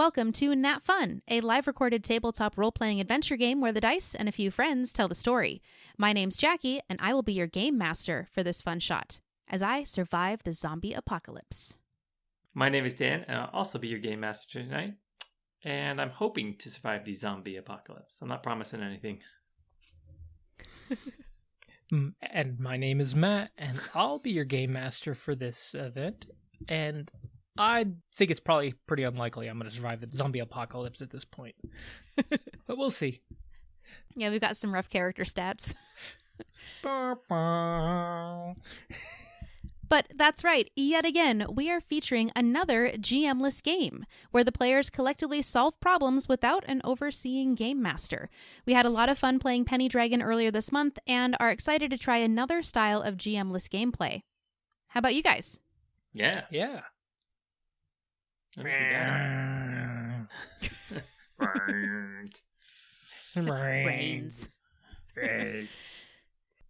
welcome to NatFun, a live-recorded tabletop role-playing adventure game where the dice and a few friends tell the story. My name's Jackie, and I will be your game master for this fun shot, as I survive the zombie apocalypse. My name is Dan, and I'll also be your game master tonight. And I'm hoping to survive the zombie apocalypse. I'm not promising anything. And my name is Matt, and I'll be your game master for this event. And I think it's probably pretty unlikely I'm going to survive the zombie apocalypse at this point. But we'll see. Yeah, we've got some rough character stats. But that's right, yet again, we are featuring another GM-less game, where the players collectively solve problems without an overseeing game master. We had a lot of fun playing Penny Dragon earlier this month, and are excited to try another style of GM-less gameplay. How about you guys? Yeah. Brains.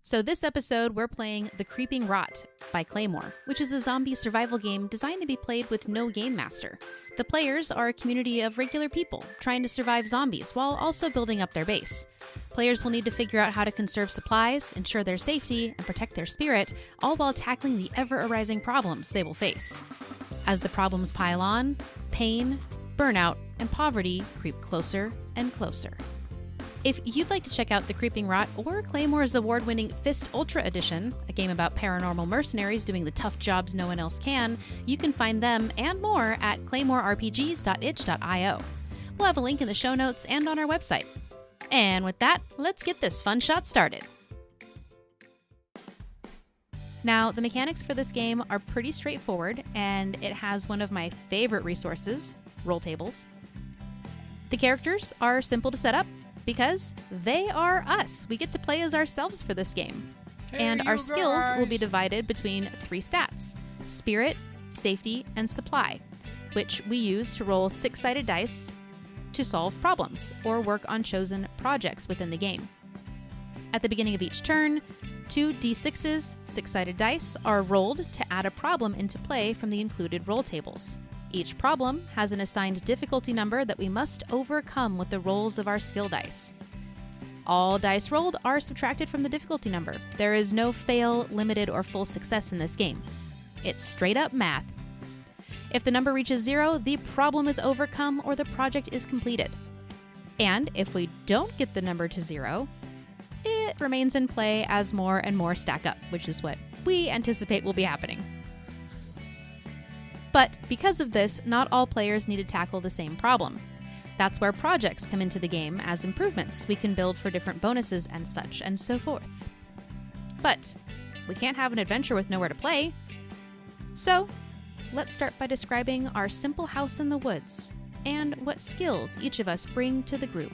So this episode, we're playing The Creeping Rot by CLAYMORE, which is a zombie survival game designed to be played with no game master. The players are a community of regular people trying to survive zombies while also building up their base. Players will need to figure out how to conserve supplies, ensure their safety, and protect their spirit, all while tackling the ever-arising problems they will face. As the problems pile on, pain, burnout, and poverty creep closer and closer. If you'd like to check out The Creeping Rot or CLAYMORE's award-winning Fist Ultra Edition, a game about paranormal mercenaries doing the tough jobs no one else can, you can find them and more at claymorerpgs.itch.io. We'll have a link in the show notes and on our website. And with that, let's get this fun shot started. Now, the mechanics for this game are pretty straightforward, and it has one of my favorite resources, roll tables. The characters are simple to set up, because they are us. We get to play as ourselves for this game. And our skills will be divided between 3 stats: spirit, safety, and supply, which we use to roll 6-sided dice to solve problems or work on chosen projects within the game. At the beginning of each turn, 2 d6s, 6-sided dice, are rolled to add a problem into play from the included roll tables. Each problem has an assigned difficulty number that we must overcome with the rolls of our skill dice. All dice rolled are subtracted from the difficulty number. There is no fail, limited, or full success in this game. It's straight up math. If the number reaches 0, the problem is overcome or the project is completed. And if we don't get the number to 0, it remains in play as more and more stack up, which is what we anticipate will be happening. But because of this, not all players need to tackle the same problem. That's where projects come into the game as improvements we can build for different bonuses and such and so forth. But we can't have an adventure with nowhere to play. So let's start by describing our simple house in the woods and what skills each of us bring to the group.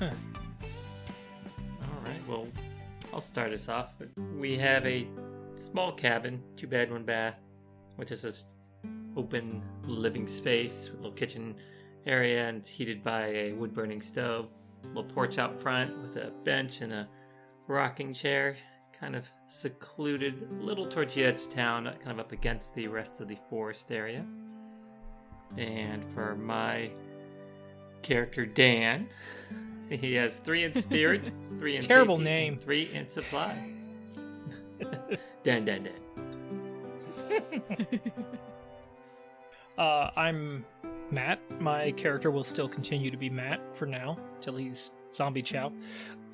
All right, well, I'll start us off. We have a small cabin, 2 bed, 1 bath, which is this open living space with a little kitchen area, and it's heated by a wood-burning stove. A little porch out front with a bench and a rocking chair, kind of secluded, a little towards the edge of town, kind of up against the rest of the forest area. And for my character, Dan, he has 3 in spirit, 3 in terrible safety, name, 3 in supply. Dan. I'm Matt. My character will still continue to be Matt for now, till he's zombie chow.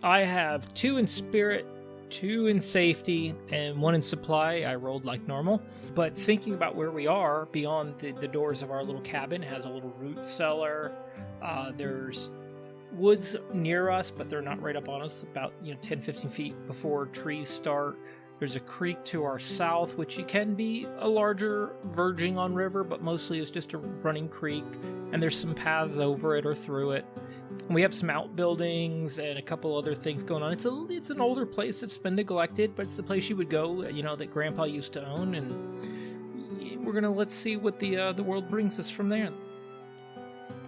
I have 2 in spirit, 2 in safety, and 1 in supply. I rolled like normal. But thinking about where we are, beyond the doors of our little cabin, it has a little root cellar. There's woods near us, but they're not right up on us, about 10-15 feet before trees start. There's a creek to our south, which can be a larger verging on river, but mostly is just a running creek. And there's some paths over it or through it. And we have some outbuildings and a couple other things going on. It's an older place that's been neglected, but it's the place you would go, that Grandpa used to own. And let's see what the world brings us from there.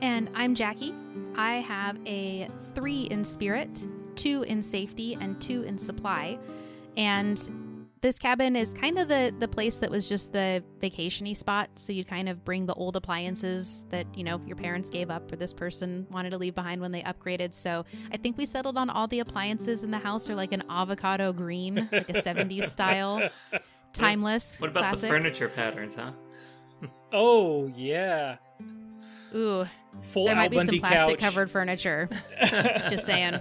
And I'm Jackie. I have a 3 in spirit, 2 in safety, and 2 in supply. And this cabin is kind of the place that was just the vacation-y spot. So you'd kind of bring the old appliances that, your parents gave up or this person wanted to leave behind when they upgraded. So I think we settled on all the appliances in the house are like an avocado green, like a 70s style, timeless, What about classic. the furniture patterns, huh? Oh, yeah. Ooh, Full there Al might be some Bundy plastic couch. covered furniture. Just saying.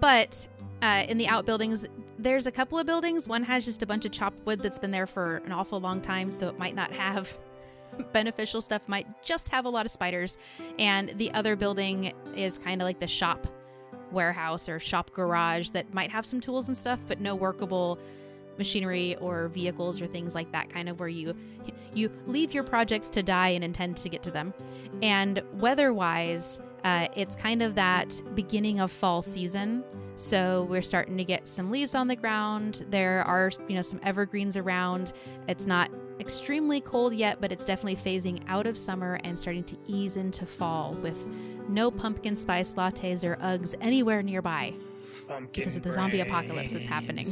But in the outbuildings, there's a couple of buildings. One has just a bunch of chopped wood that's been there for an awful long time, so it might not have beneficial stuff, might just have a lot of spiders. And the other building is kind of like the shop warehouse or shop garage that might have some tools and stuff, but no workable machinery or vehicles or things like that, kind of where you leave your projects to die and intend to get to them. And weather-wise, it's kind of that beginning of fall season. So we're starting to get some leaves on the ground. There are, some evergreens around. It's not extremely cold yet, but it's definitely phasing out of summer and starting to ease into fall with no pumpkin spice lattes or Uggs anywhere nearby because of the zombie apocalypse that's happening.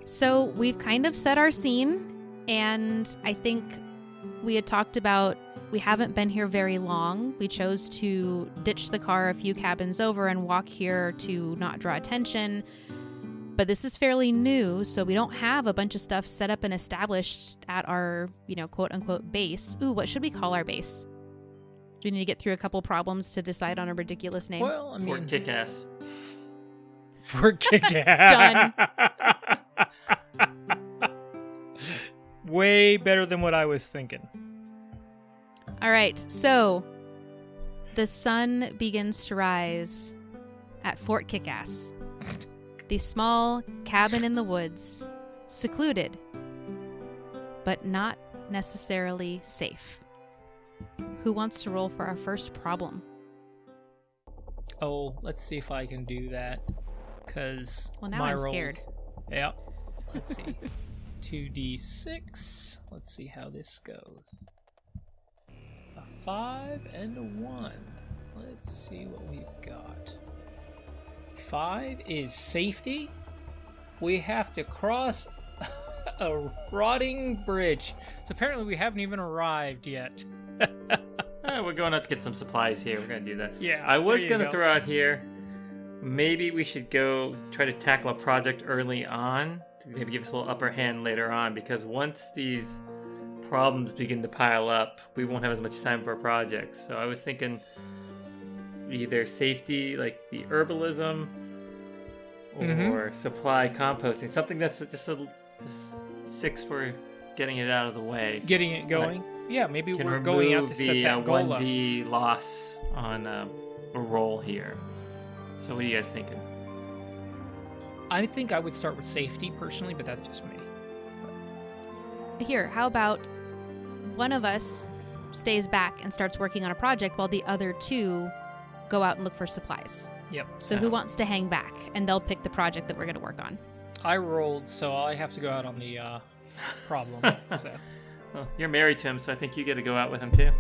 So we've kind of set our scene, and I think we had talked about we haven't been here very long. We chose to ditch the car a few cabins over and walk here to not draw attention. But this is fairly new, so we don't have a bunch of stuff set up and established at our, quote unquote base. Ooh, what should we call our base? Do we need to get through a couple problems to decide on a ridiculous name? Well, I mean... Fort Kick-Ass. Fort Kick-Ass. Done. Way better than what I was thinking. All right, so the sun begins to rise at Fort Kick-Ass. The small cabin in the woods, secluded, but not necessarily safe. Who wants to roll for our first problem? Oh, let's see if I can do that. Because Well, now I'm scared. Yeah. Let's see. 2d6. Let's see how this goes. A 5 and a 1. Let's see what we've got. 5 is safety. We have to cross a rotting bridge. So apparently we haven't even arrived yet. We're going out to get some supplies here. We're going to do that. Yeah. I was there you going to go. throw out here, maybe we should go try to tackle a project early on to maybe give us a little upper hand later on, because once these problems begin to pile up, we won't have as much time for a project. So I was thinking either safety, like the herbalism, or supply composting, something that's just a 6 for getting it out of the way. Getting it going. Yeah, maybe Can we're going out to remove set the that goal up. 1D loss on a roll here. So what are you guys thinking? I think I would start with safety personally, but that's just me. Here, how about one of us stays back and starts working on a project while the other two go out and look for supplies? Yep. So who wants to hang back? And they'll pick the project that we're going to work on. I rolled, so I have to go out on the problem. So Well, you're married to him, so I think you get to go out with him too.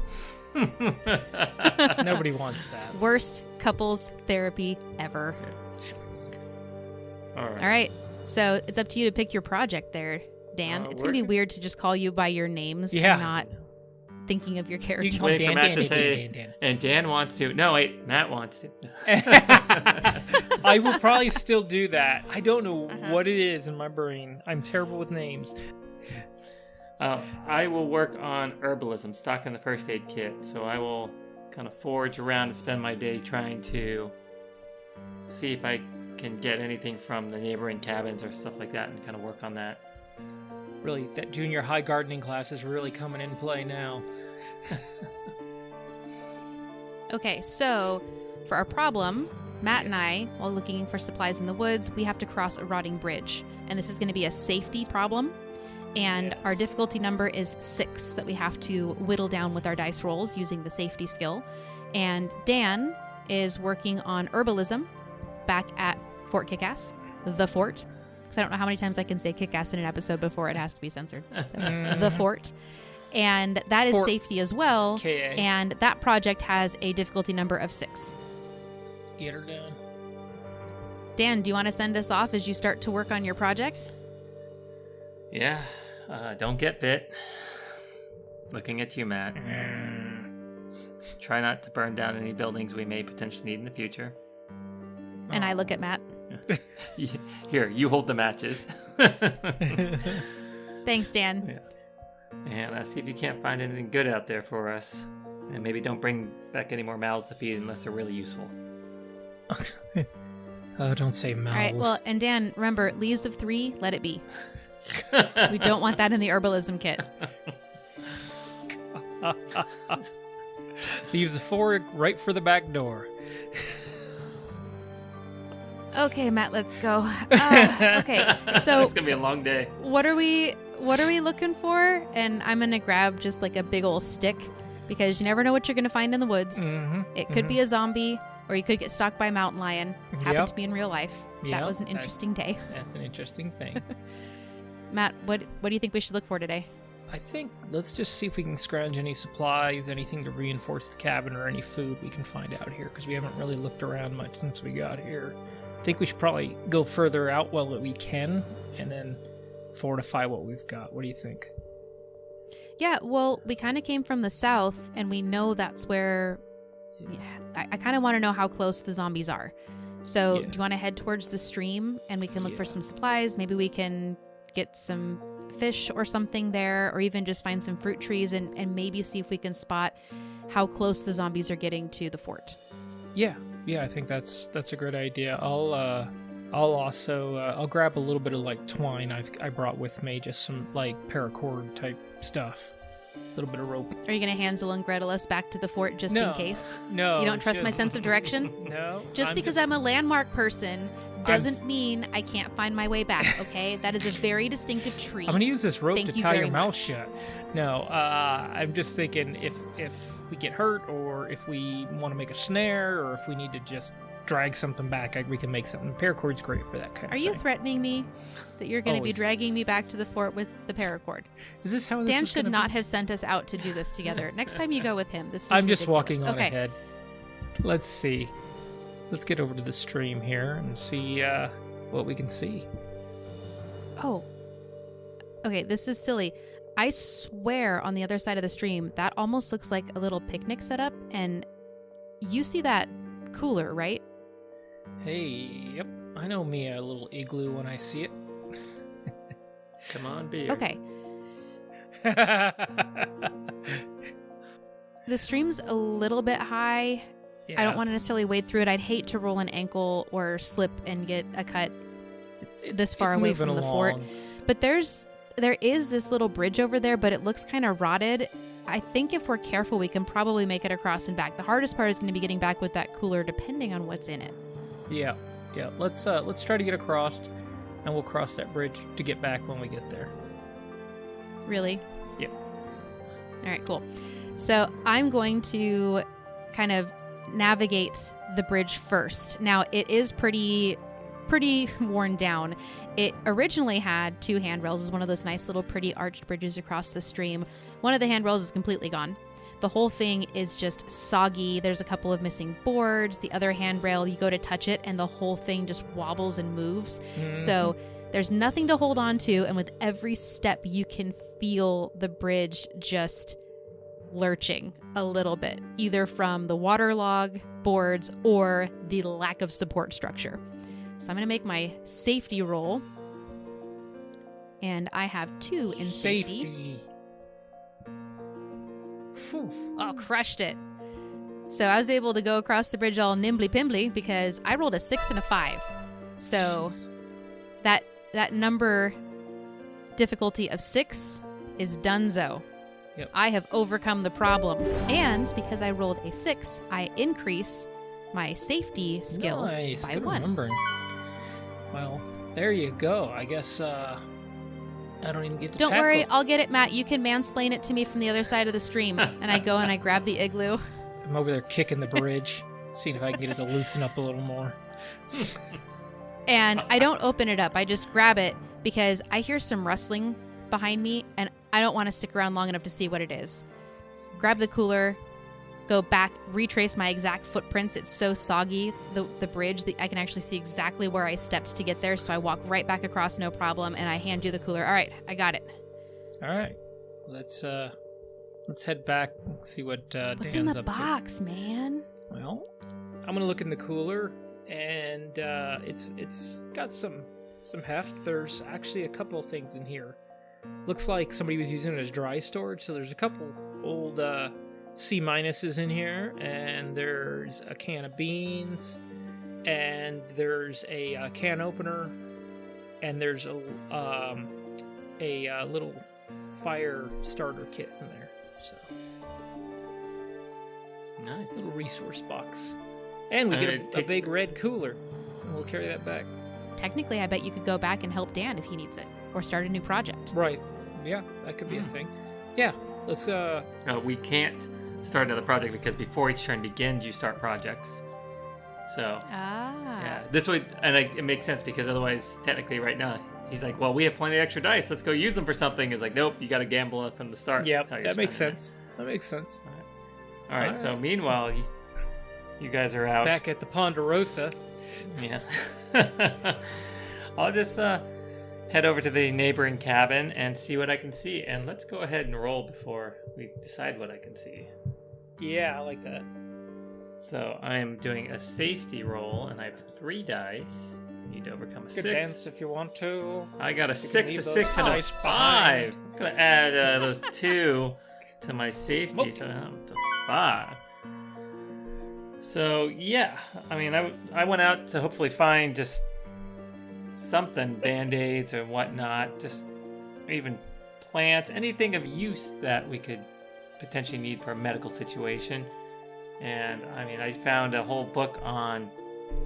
nobody wants that. Worst couples therapy ever. All right. All right. So it's up to you to pick your project there, Dan. It's going to be weird to just call you by your names and not thinking of your character. You can call Waiting for Dan, Matt to say, Dan. and Dan wants to. No, wait, Matt wants to. I will probably still do that. I don't know what it is in my brain. I'm terrible with names. I will work on herbalism, stocking the first aid kit. So I will kind of forage around and spend my day trying to see if I can get anything from the neighboring cabins or stuff like that and kind of work on that. Really, that junior high gardening class is really coming in play now. Okay, so for our problem, Matt and I, while looking for supplies in the woods, we have to cross a rotting bridge. And this is going to be a safety problem. And our difficulty number is 6 that we have to whittle down with our dice rolls using the safety skill. And Dan is working on herbalism back at Fort Kick-Ass, the fort. Because I don't know how many times I can say kick-ass in an episode before it has to be censored. So, the fort. And that is Fort safety as well. KA. And that project has a difficulty number of 6. Get her done. Dan, do you want to send us off as you start to work on your project? Yeah, don't get bit. Looking at you, Matt. Try not to burn down any buildings we may potentially need in the future. And I look at Matt. Here, you hold the matches. Thanks, Dan. Yeah. And see if you can't find anything good out there for us. And maybe don't bring back any more mouths to feed unless they're really useful. Oh, don't say mouths. All right, well, and Dan, remember, leaves of 3, let it be. We don't want that in the herbalism kit. Leaves of 4 right for the back door. Okay, Matt, let's go. Okay, so it's gonna be a long day. What are we looking for? And I'm gonna grab just like a big old stick because you never know what you're gonna find in the woods. It could be a zombie, or you could get stalked by a mountain lion. Happened to be in real life. That was an interesting day. That's an interesting thing. Matt, what do you think we should look for today? I think let's just see if we can scrounge any supplies, anything to reinforce the cabin, or any food we can find out here, because we haven't really looked around much since we got here. I think we should probably go further out while we can, and then fortify what we've got. What do you think? Yeah, well, we kind of came from the south, and we know that's where... Yeah, I kind of want to know how close the zombies are. So do you want to head towards the stream, and we can look for some supplies? Maybe we can get some fish or something there, or even just find some fruit trees and maybe see if we can spot how close the zombies are getting to the fort. Yeah, I think that's a great idea. I'll also I'll grab a little bit of like twine I brought with me, just some like paracord type stuff. A little bit of rope. Are you going to Hansel and Gretel us back to the fort just in case? No. You don't trust my sense of direction? No. Just because I'm a landmark person doesn't mean I can't find my way back, okay? That is a very distinctive tree. I'm going to use this rope to tie your mouth much. shut. No, I'm just thinking if we get hurt, or if we want to make a snare, or if we need to just drag something back, we can make something. Paracord's great for that kind of thing. Are you threatening me that you're going to be dragging me back to the fort with the paracord? Is this how this Dan is should gonna not be? have sent us out to do this together. Next time you go with him, this is I'm just ridiculous. walking on Okay. ahead. Let's see. Let's get over to the stream here and see what we can see. Oh. Okay, this is silly. I swear on the other side of the stream, that almost looks like a little picnic setup, and you see that cooler, right? Hey, yep. I know me a little igloo when I see it. Come on, beer. Okay. The stream's a little bit high. Yeah. I don't want to necessarily wade through it. I'd hate to roll an ankle or slip and get a cut this far away from the fort. But there is this little bridge over there, but it looks kind of rotted. I think if we're careful, we can probably make it across and back. The hardest part is going to be getting back with that cooler, depending on what's in it. Yeah. Let's try to get across, and we'll cross that bridge to get back when we get there. Really? Yep. All right, cool. So I'm going to kind of navigate the bridge first. Now, it is pretty worn down. It originally had 2 handrails. It's one of those nice little pretty arched bridges across the stream. One of the handrails is completely gone. The whole thing is just soggy. There's a couple of missing boards. The other handrail, you go to touch it, and the whole thing just wobbles and moves. Mm-hmm. So there's nothing to hold on to, and with every step, you can feel the bridge just lurching a little bit, either from the waterlog boards or the lack of support structure. So I'm going to make my safety roll, and I have 2 in safety. Whew. Oh, crushed it. So I was able to go across the bridge all nimbly-pimbly because I rolled a 6 and a 5. So that number difficulty of 6 is donezo. Yep. I have overcome the problem. And because I rolled a 6, I increase my safety skill Nice. by Good 1. remembering. Well, there you go. I guess I don't even get to Don't tackle. worry, I'll get it, Matt. You can mansplain it to me from the other side of the stream. And I go and I grab the igloo. I'm over there kicking the bridge, seeing if I can get it to loosen up a little more. And I don't open it up. I just grab it because I hear some rustling behind me, and I don't want to stick around long enough to see what it is. Grab the cooler, go back, retrace my exact footprints. It's so soggy, the bridge, that I can actually see exactly where I stepped to get there. So I walk right back across, no problem, and I hand you the cooler. All right, I got it. All right, let's head back and see what What's Dan's in the up box, man? to. Well, I'm gonna look in the cooler, and it's got some heft. There's actually a couple of things in here. Looks like somebody was using it as dry storage. So there's a couple old C minuses in here, and there's a can of beans, and there's a can opener, and there's a little fire starter kit in there. So Nice. little resource box, and we get a big red cooler. And we'll carry that back. Technically, I bet you could go back and help Dan if he needs it, or start a new project. Right. Yeah, that could be a thing. Yeah. Let's we can't start another project because before each turn begins, you start projects. So yeah, this would it makes sense because otherwise, technically, right now he's like, well, we have plenty of extra dice. Let's go use them for something. It's like, nope, you got to gamble from the start. Yeah, that makes sense. That makes sense. All right. So meanwhile, you guys are out back at the Ponderosa. Yeah. I'll just head over to the neighboring cabin and see what I can see. And let's go ahead and roll before we decide what I can see. Yeah, I like that. So I am doing a safety roll, and I have 3 dice. Need to overcome a 6. Dance if you want to. I got a You can 6, a leave 6, and a those 5. I'm gonna add those 2 to my safety, Smoke. so I'm up to 5. So yeah, I mean, I went out to hopefully find just something, band-aids or whatnot, just even plants, anything of use that we could potentially need for a medical situation. And I mean, I found a whole book on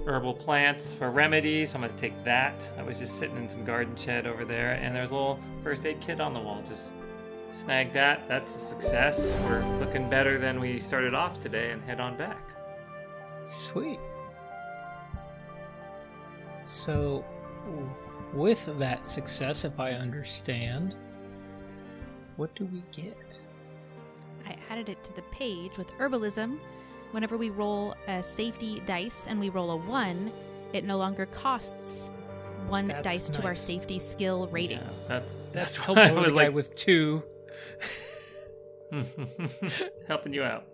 herbal plants for remedies. I'm going to take that. I was just sitting in some garden shed over there, and there's a little first aid kit on the wall. Just snag that. That's a success. We're looking better than we started off today, and head on back. Sweet. So, with that success, if I understand, what do we get? I added it to the page with herbalism. Whenever we roll a safety dice and we roll a 1, it no longer costs 1 That's dice to our nice. safety skill rating. Yeah, That's why helpful. I was Guy like with 2. helping you out.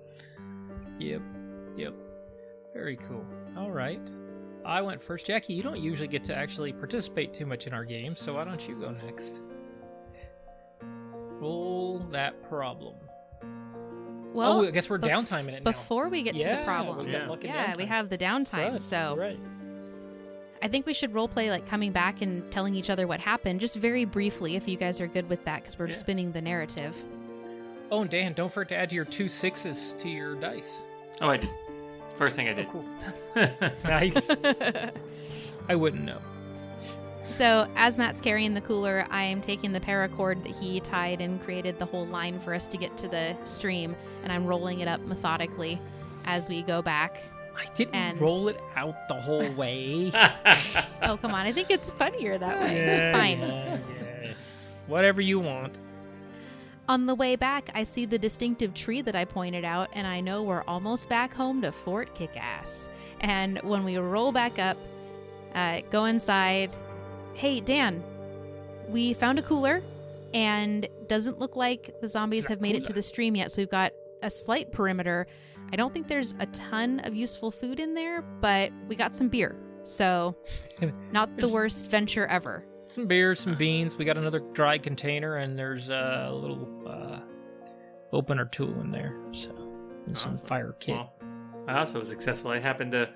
Yep. Very cool. All right. I went first. Jackie, you don't usually get to actually participate too much in our game, so why don't you go next? Roll that problem. Well, I guess we're downtiming it now. Before we get to the problem, we got lucky we downtime. have the downtime. Right, So right. I think we should roleplay like coming back and telling each other what happened, just very briefly, if you guys are good with that, because we're spinning the narrative. Oh, and Dan, don't forget to add your 2 6s to your dice. Oh, I did. First thing I did. Oh, cool. Nice. I wouldn't know. So as Matt's carrying the cooler, I am taking the paracord that he tied and created the whole line for us to get to the stream, and I'm rolling it up methodically as we go back. I didn't roll it out the whole way. Oh, come on. I think it's funnier that way. Yeah, Fine. yeah. Whatever you want. On the way back, I see the distinctive tree that I pointed out, and I know we're almost back home to Fort Kickass. And when we roll back up, go inside. Hey, Dan, we found a cooler, and doesn't look like the zombies have made it to the stream yet, so we've got a slight perimeter. I don't think there's a ton of useful food in there, but we got some beer, so not the worst venture ever. Some beer, some beans. We got another dry container, and there's a little opener tool in there. So, and some fire kit. Well, I also was successful. I happened to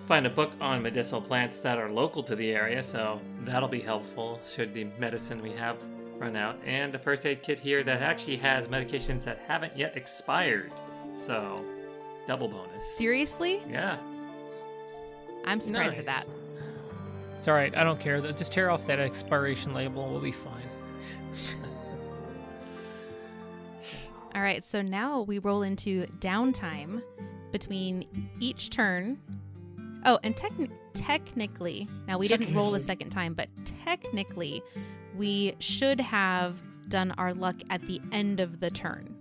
find a book on medicinal plants that are local to the area, so that'll be helpful should the medicine we have run out. And a first aid kit here that actually has medications that haven't yet expired. So, double bonus. Seriously? Yeah. I'm surprised at that. It's all right. I don't care. Just tear off that expiration label. We'll be fine. All right, so now we roll into downtime between each turn. Oh, and technically, now we didn't roll a second time, but technically, we should have done our luck at the end of the turn.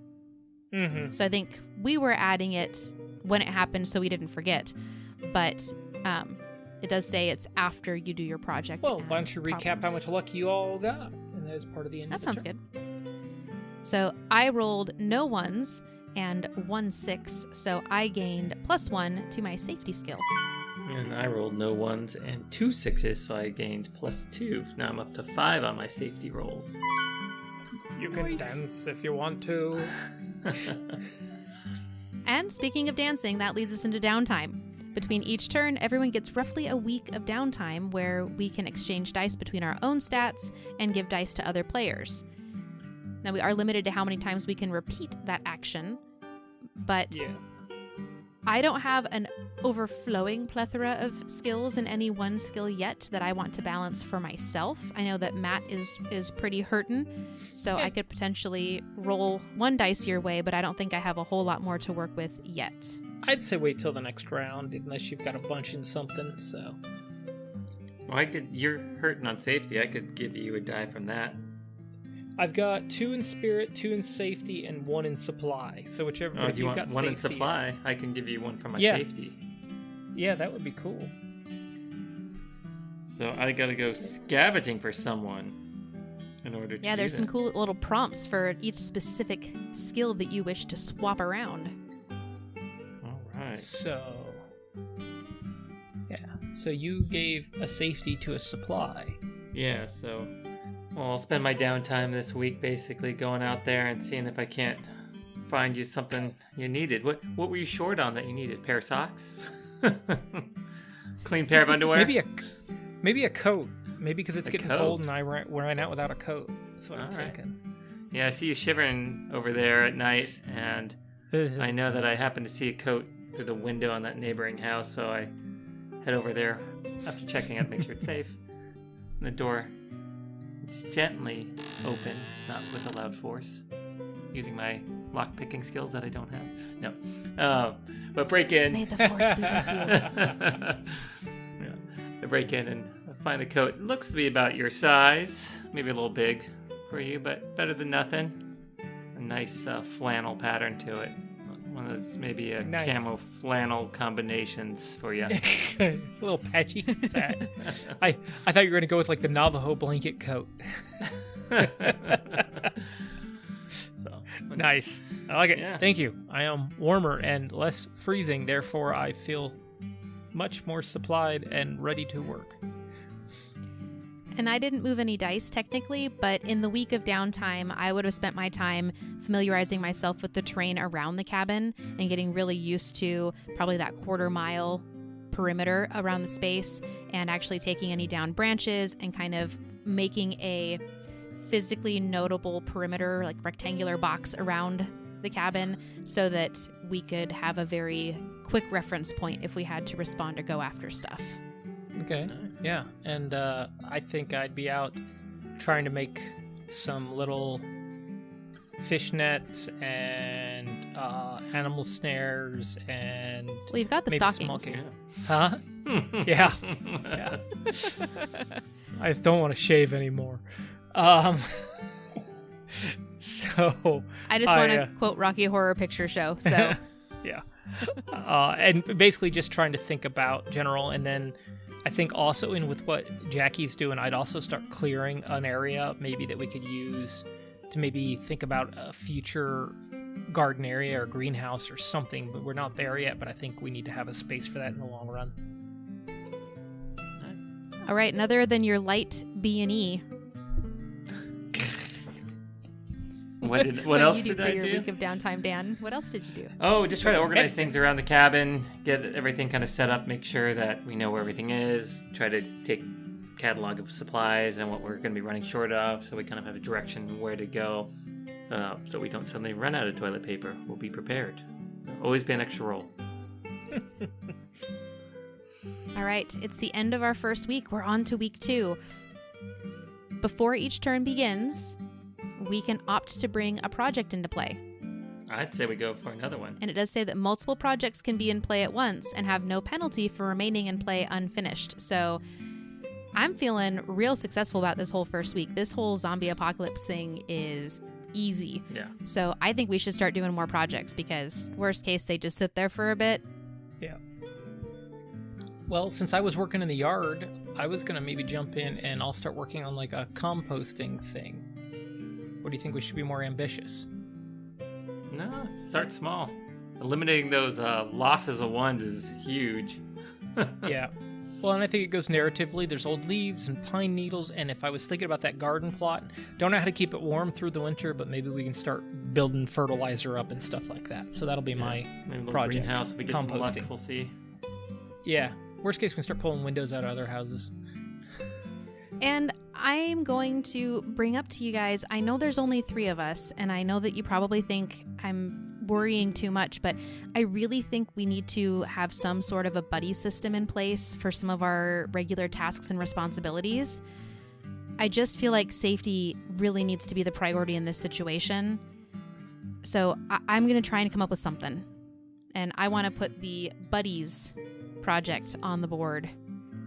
Mm-hmm. So I think we were adding it when it happened so we didn't forget. But it does say it's after you do your project. Well, why don't you recap problems. how much luck you all got? And that is part of the end. That of the sounds turn. good. So I rolled no ones and 1 6, so I gained +1 to my safety skill. And I rolled no 1s and 2 6s, so I gained +2. Now I'm up to 5 on my safety rolls. You can Nice. dance if you want to. And speaking of dancing, that leads us into downtime. Between each turn, everyone gets roughly a week of downtime where we can exchange dice between our own stats and give dice to other players. Now, we are limited to how many times we can repeat that action, but Yeah. I don't have an overflowing plethora of skills in any one skill yet that I want to balance for myself. I know that Matt is pretty hurtin', so I could potentially roll 1 dice your way, but I don't think I have a whole lot more to work with yet. I'd say wait till the next round, unless you've got a bunch in something. So Well, you're hurting on safety. I could give you a die from that. I've got 2 in spirit, 2 in safety, and 1 in supply. So whichever. Oh, if if you you've want got one in safety- supply, I can give you one from my Yeah. safety. Yeah, that would be cool. So I gotta go scavenging for someone in order to Yeah, there's do some that. cool little prompts for each specific skill that you wish to swap around. All right. So, yeah. So you gave a safety to a supply. Yeah, so well, I'll spend my downtime this week basically going out there and seeing if I can't find you something you needed. What were you short on that you needed? Pair of socks? Clean pair of underwear? Maybe a coat. Maybe because it's A getting coat? cold and I ran out without a coat. That's what I'm All right. thinking. Yeah, I see you shivering over there at night, and I know that I happened to see a coat through the window on that neighboring house, so I head over there after checking out, make sure it's safe. And the door, it's gently open, not with a loud force, using my lock-picking skills that I don't have. No. But break in. May the force be with you. Yeah. I break in and find a coat. It looks to be about your size, maybe a little big for you, but better than nothing. A nice flannel pattern to it. One of those maybe a Nice. camo flannel combinations for you. A little patchy. What's that? I thought you were going to go with like the Navajo blanket coat. So Nice. I like it. Yeah. Thank you. I am warmer and less freezing, therefore I feel much more supplied and ready to work. And I didn't move any dice technically, but in the week of downtime, I would have spent my time familiarizing myself with the terrain around the cabin and getting really used to probably that 1/4 mile perimeter around the space and actually taking any down branches and kind of making a physically notable perimeter, like rectangular box around the cabin so that we could have a very quick reference point if we had to respond or go after stuff. Okay. Yeah. And I think I'd be out trying to make some little fish nets and animal snares and Well, you've got the maybe stockings. small yeah. Huh? Yeah. Yeah. I just don't want to shave anymore. So I just want to I, quote Rocky Horror Picture Show. So yeah. And basically just trying to think about general, and then I think also in with what Jackie's doing, I'd also start clearing an area maybe that we could use to maybe think about a future garden area or greenhouse or something, but we're not there yet, but I think we need to have a space for that in the long run. all right, and other than your light B&E, What else did for I your do? week of downtime, Dan? What else did you do? Oh, just try to organize things around the cabin, get everything kind of set up, make sure that we know where everything is, try to take catalog of supplies and what we're going to be running short of, so we kind of have a direction where to go, so we don't suddenly run out of toilet paper. We'll be prepared. Always be an extra roll. All right, it's the end of our first week. We're on to week 2. Before each turn begins, we can opt to bring a project into play. I'd say we go for another one. And it does say that multiple projects can be in play at once and have no penalty for remaining in play unfinished. So I'm feeling real successful about this whole first week. This whole zombie apocalypse thing is easy. Yeah. So I think we should start doing more projects because worst case, they just sit there for a bit. Yeah. Well, since I was working in the yard, I was going to maybe jump in and I'll start working on like a composting thing. Or do you think we should be more ambitious? No, start small. Eliminating those losses of ones is huge. Yeah. Well, and I think it goes narratively. There's old leaves and pine needles, and if I was thinking about that garden plot, don't know how to keep it warm through the winter, but maybe we can start building fertilizer up and stuff like that. So that'll be my Maybe a little project. greenhouse. If we get some luck, Composting. we'll see. Yeah. Worst case, we can start pulling windows out of other houses. And I'm going to bring up to you guys, I know there's only 3 of us, and I know that you probably think I'm worrying too much, but I really think we need to have some sort of a buddy system in place for some of our regular tasks and responsibilities. I just feel like safety really needs to be the priority in this situation. So I'm going to try and come up with something. And I want to put the buddies project on the board,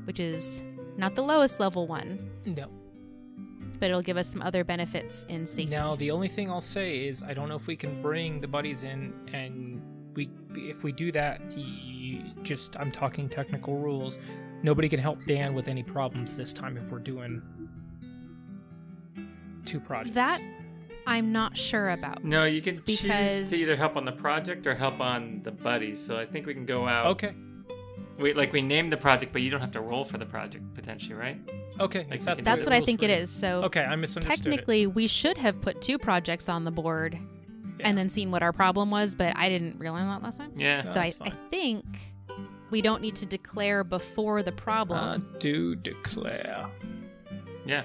which is not the lowest level one. No. But it'll give us some other benefits in safety. Now, the only thing I'll say is I don't know if we can bring the buddies in, and if we do that, I'm talking technical rules. Nobody can help Dan with any problems this time if we're doing 2 projects. That I'm not sure about. No, you can choose because to either help on the project or help on the buddies. So I think we can go out. Okay. We named the project, but you don't have to roll for the project potentially, right? Okay. Like, if that's the way That's the what I rules think it read. is. So Okay, I misunderstood it. technically, we should have put 2 projects on the board Yeah. and then seen what our problem was, but I didn't realize that last time. Yeah. No, So I that's fine. think we don't need to declare before the problem. Do declare. Yeah.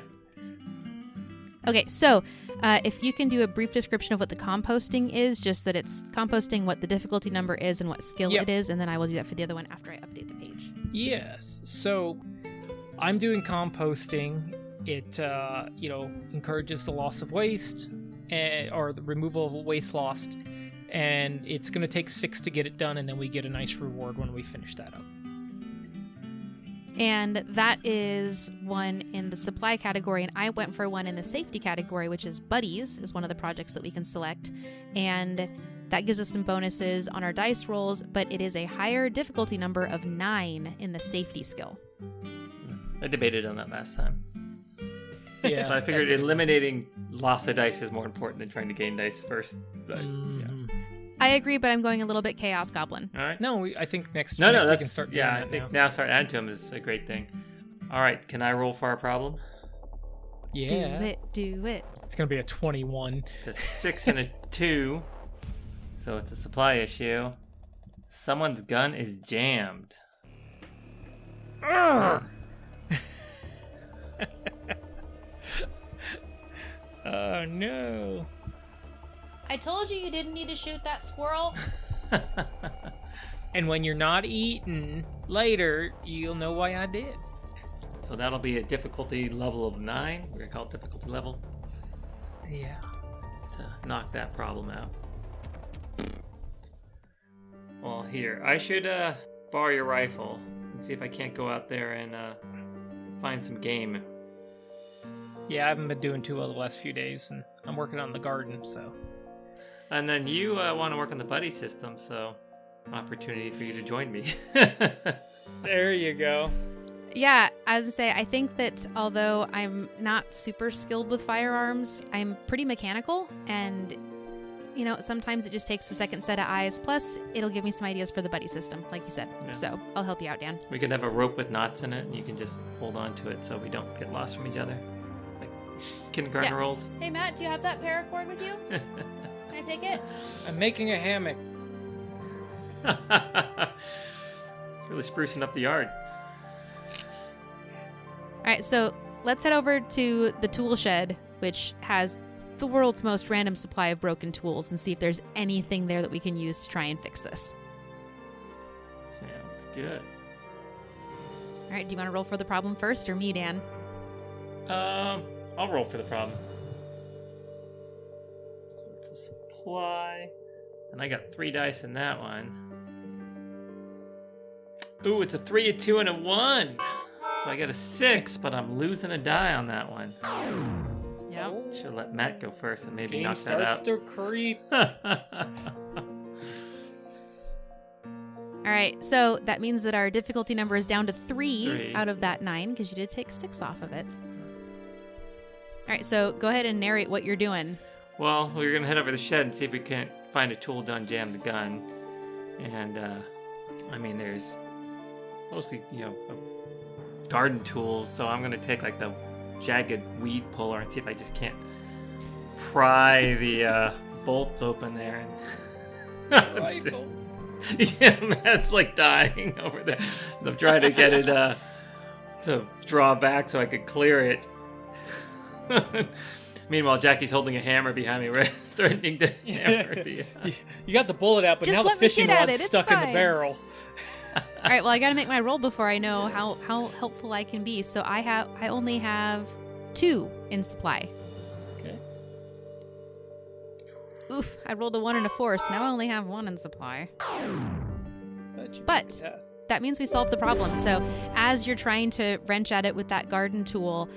Okay, so if you can do a brief description of what the composting is, just that it's composting, what the difficulty number is, and what skill Yep. it is, and then I will do that for the other one after I update the page. Yes. So I'm doing composting. It, encourages the loss of waste or the removal of waste lost. And it's going to take 6 to get it done, and then we get a nice reward when we finish that up. And that is one in the supply category, and I went for one in the safety category, which is buddies, is one of the projects that we can select. And that gives us some bonuses on our dice rolls, but it is a higher difficulty number of 9 in the safety skill. I debated on that last time. Yeah. But I figured that's it. eliminating loss of dice is more important than trying to gain dice first. But, yeah. Mhm. I agree, but I'm going a little bit Chaos Goblin. All right. No, I think next No, week we that's can start doing yeah. I that think now. now start adding to them is a great thing. All right, can I roll for our problem? Yeah. Do it. It's going to be a 21. It's a 6 and a 2, so it's a supply issue. Someone's gun is jammed. Oh, no. I told you didn't need to shoot that squirrel. And when you're not eating later, you'll know why I did. So that'll be a difficulty level of 9. We're gonna call it difficulty level Yeah. to knock that problem out. Well, here I should borrow your rifle and see if I can't go out there and find some game. Yeah, I haven't been doing too well the last few days, and I'm working on the garden, so. And then you want to work on the buddy system, so opportunity for you to join me. There you go. Yeah, I was gonna say, I think that although I'm not super skilled with firearms, I'm pretty mechanical, and sometimes it just takes a second set of eyes. Plus, it'll give me some ideas for the buddy system, like you said. Yeah. So I'll help you out, Dan. We could have a rope with knots in it, and you can just hold on to it so we don't get lost from each other. Like kindergarten Yeah. rules. Hey, Matt, do you have that paracord with you? Can I take it? I'm making a hammock. Really sprucing up the yard. All right, so let's head over to the tool shed, which has the world's most random supply of broken tools, and see if there's anything there that we can use to try and fix this. Sounds good. All right, do you want to roll for the problem first, or me, Dan? I'll roll for the problem. So it's a supply. And I got 3 dice in that one. Ooh, it's a 3, a 2, and a 1. So I got a 6, but I'm losing a die on that one. Yep. Oh, Should let Matt go first and maybe game knock that starts out. to creep. All right, so that means that our difficulty number is down to 3 3. out of that 9 because you did take 6 off of it. All right, so go ahead and narrate what you're doing. Well, we're gonna head over to the shed and see if we can't find a tool to unjam the gun. And I mean, there's mostly garden tools, so I'm gonna take like the jagged weed puller and see if I just can't pry the bolts open there. And Rifle. yeah, Matt's like dying over there. So I'm trying to get it to draw back so I could clear it. Meanwhile, Jackie's holding a hammer behind me, right? Threatening to hammer the... You got the bullet out, but Just now the let me fishing get at rod's it, it's stuck in the fine. barrel. All right, well, I got to make my roll before I know how helpful I can be. So I only have 2 in supply. Okay. Oof, I rolled a 1 and a 4, so now I only have 1 in supply. But that means we solved the problem. So as you're trying to wrench at it with that garden tool,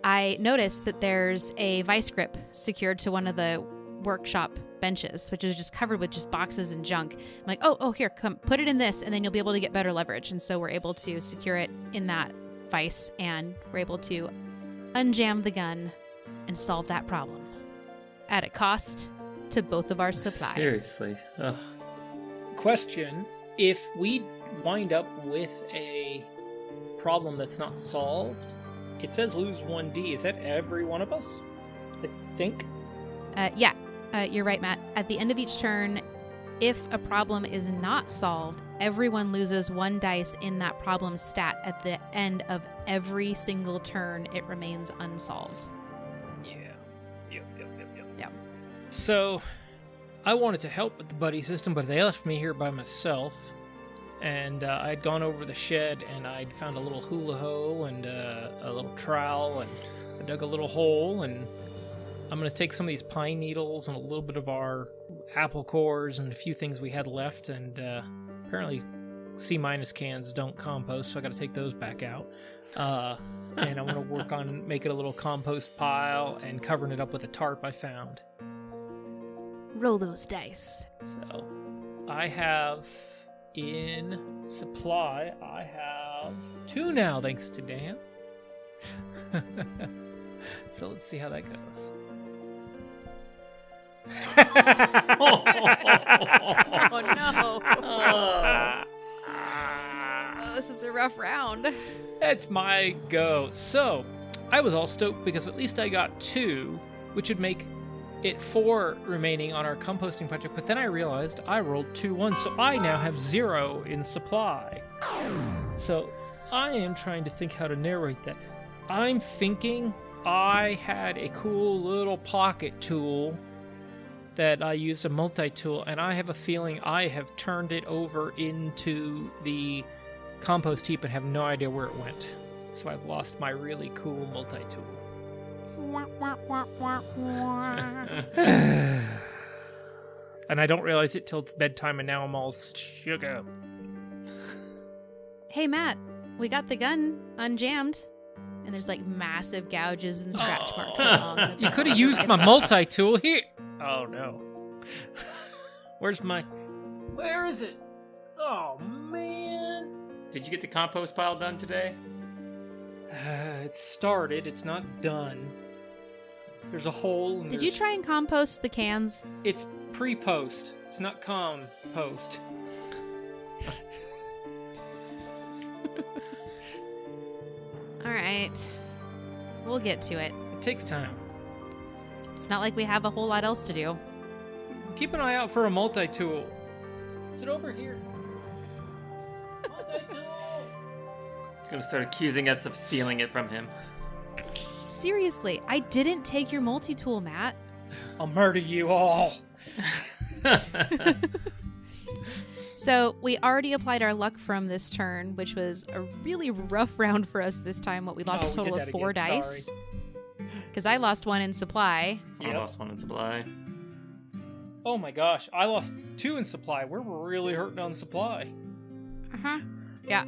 I noticed that there's a vice grip secured to one of the workshop benches, which is just covered with just boxes and junk. I'm like, oh, here, come put it in this, and then you'll be able to get better leverage. And so we're able to secure it in that vice, and we're able to unjam the gun and solve that problem at a cost to both of our supply. Seriously. Ugh. Question: if we wind up with a problem that's not solved, it says lose 1d. Is that every one of us? I think. Yeah, you're right, Matt. At the end of each turn, if a problem is not solved, everyone loses 1 dice in that problem stat. At the end of every single turn, it remains unsolved. Yeah. Yep. Yep. So, I wanted to help with the buddy system, but they left me here by myself. And I'd gone over the shed, and I'd found a little hula hoe and a little trowel, and I dug a little hole, and I'm going to take some of these pine needles and a little bit of our apple cores and a few things we had left, and apparently C- cans don't compost, so I got to take those back out. And I'm going to work on making a little compost pile and covering it up with a tarp I found. Roll those dice. So, I have... in supply, I have 2 now, thanks to Dan. So let's see how that goes. Oh, no. Oh, this is a rough round. It's my go. So, I was all stoked because at least I got 2, which would make it 4 remaining on our composting project, but then I realized I rolled 2 1s, so I now have 0 in supply. So I am trying to think how to narrate that. I'm thinking I had a cool little pocket tool that I used, a multi-tool, and I have a feeling I have turned it over into the compost heap and have no idea where it went. So I've lost my really cool multi-tool. And I don't realize it till it's bedtime, and now I'm all shook up. Hey, Matt, we got the gun unjammed, and there's like massive gouges and scratch marks along the You could have used my multi-tool here. Oh, no. Where is it? Oh, man. Did you get the compost pile done today? It's started. It's not done. There's a hole. And Did you try and compost the cans? It's pre-post. It's not compost. All right. We'll get to it. It takes time. It's not like we have a whole lot else to do. Keep an eye out for a multi-tool. Is it over here? Multi-tool! He's gonna start accusing us of stealing it from him. Seriously, I didn't take your multi-tool, Matt. I'll murder you all. So we already applied our luck from this turn, which was a really rough round for us this time. We lost a total of 4 dice. Because I lost 1 in supply. I lost 1 in supply. Oh my gosh, I lost 2 in supply. We're really hurting on supply. Uh-huh. Yeah.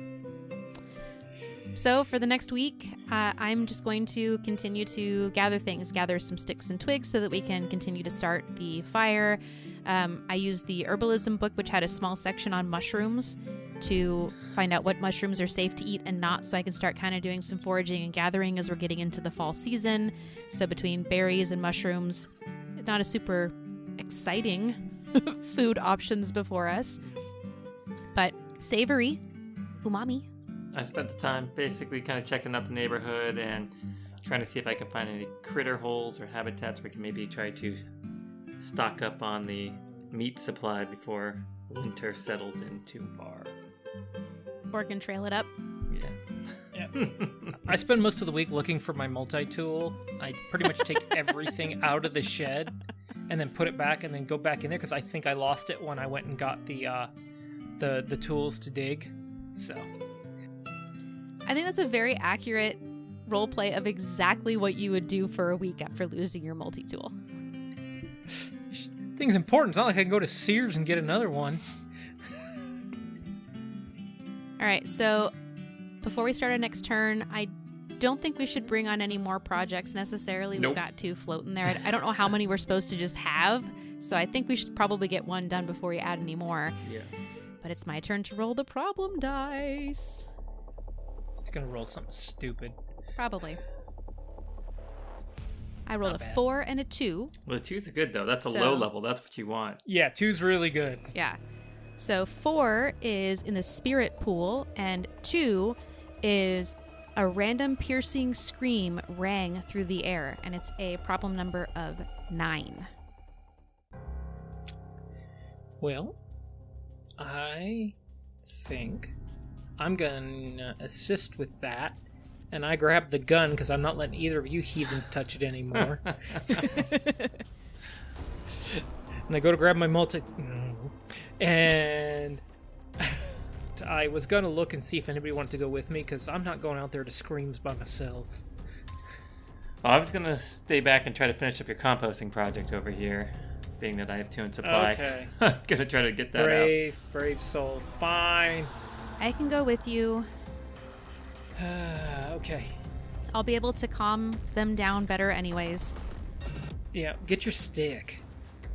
So for the next week, I'm just going to continue to gather some sticks and twigs so that we can continue to start the fire. I used the herbalism book, which had a small section on mushrooms, to find out what mushrooms are safe to eat and not, so I can start kind of doing some foraging and gathering as we're getting into the fall season. So between berries and mushrooms, not a super exciting food options before us, but savory, umami. I spent the time basically kind of checking out the neighborhood and trying to see if I can find any critter holes or habitats where we can maybe try to stock up on the meat supply before winter settles in too far. Or can trail it up. Yeah. I spend most of the week looking for my multi-tool. I pretty much take everything out of the shed and then put it back and then go back in there because I think I lost it when I went and got the tools to dig. So I think that's a very accurate role play of exactly what you would do for a week after losing your multi-tool. Thing's important. It's not like I can go to Sears and get another one. All right, so before we start our next turn, I don't think we should bring on any more projects necessarily. Nope. We've got 2 floating there. I don't know how many we're supposed to just have, so I think we should probably get one done before we add any more. Yeah. But it's my turn to roll the problem dice. It's gonna roll something stupid. Probably. I rolled Not a bad. 4 and a 2. Well, the 2's good though. That's a So- low level. That's what you want. Yeah, 2's really good. Yeah. So 4 is in the spirit pool, and 2 is a random piercing scream rang through the air, and it's a problem number of 9. Well, I think I'm gonna assist with that, and I grab the gun because I'm not letting either of you heathens touch it anymore. And I go to grab my and I was gonna look and see if anybody wanted to go with me because I'm not going out there to screams by myself. Well, I was gonna stay back and try to finish up your composting project over here, being that I have 2 in supply. Okay. Gonna try to get that Brave soul. Fine. I can go with you. Okay. I'll be able to calm them down better anyways. Yeah, get your stick.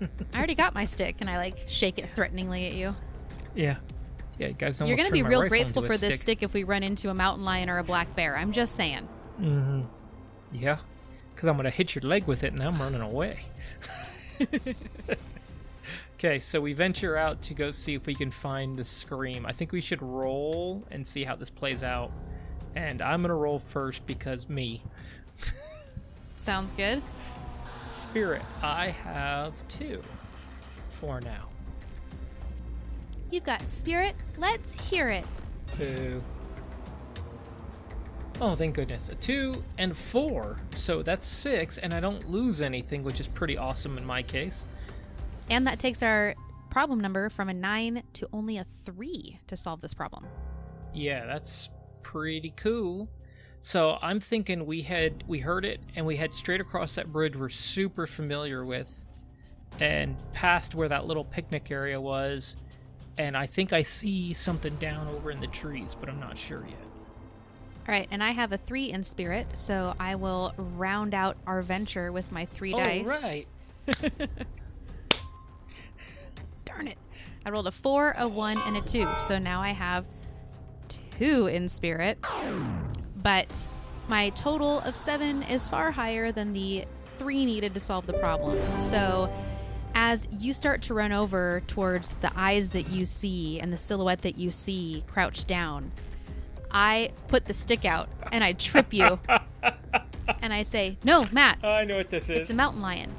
I already got my stick, and I shake it threateningly at you. Yeah. Yeah, you guys almost You're going to be turned my real rifle grateful into a for this stick if we run into a mountain lion or a black bear. I'm just saying. Mm-hmm. Yeah, because I'm going to hit your leg with it and I'm running away. Okay, so we venture out to go see if we can find the scream. I think we should roll and see how this plays out. And I'm going to roll first because me. Sounds good. Spirit, I have 2 for now. You've got spirit. Let's hear it. Boo. Oh, thank goodness. A 2 and 4. So that's 6, and I don't lose anything, which is pretty awesome in my case. And that takes our problem number from a 9 to only a 3 to solve this problem. Yeah, that's pretty cool. So I'm thinking we heard it, and we head straight across that bridge we're super familiar with, and past where that little picnic area was, and I think I see something down over in the trees, but I'm not sure yet. All right, and I have a 3 in spirit, so I will round out our venture with my 3 dice. Oh, right. Darn it. I rolled a 4, a 1, and a 2, so now I have 2 in spirit. But my total of 7 is far higher than the 3 needed to solve the problem. So as you start to run over towards the eyes that you see and the silhouette that you see crouched down, I put the stick out and I trip you. And I say, "No, Matt, I know what this is. it's a mountain lion."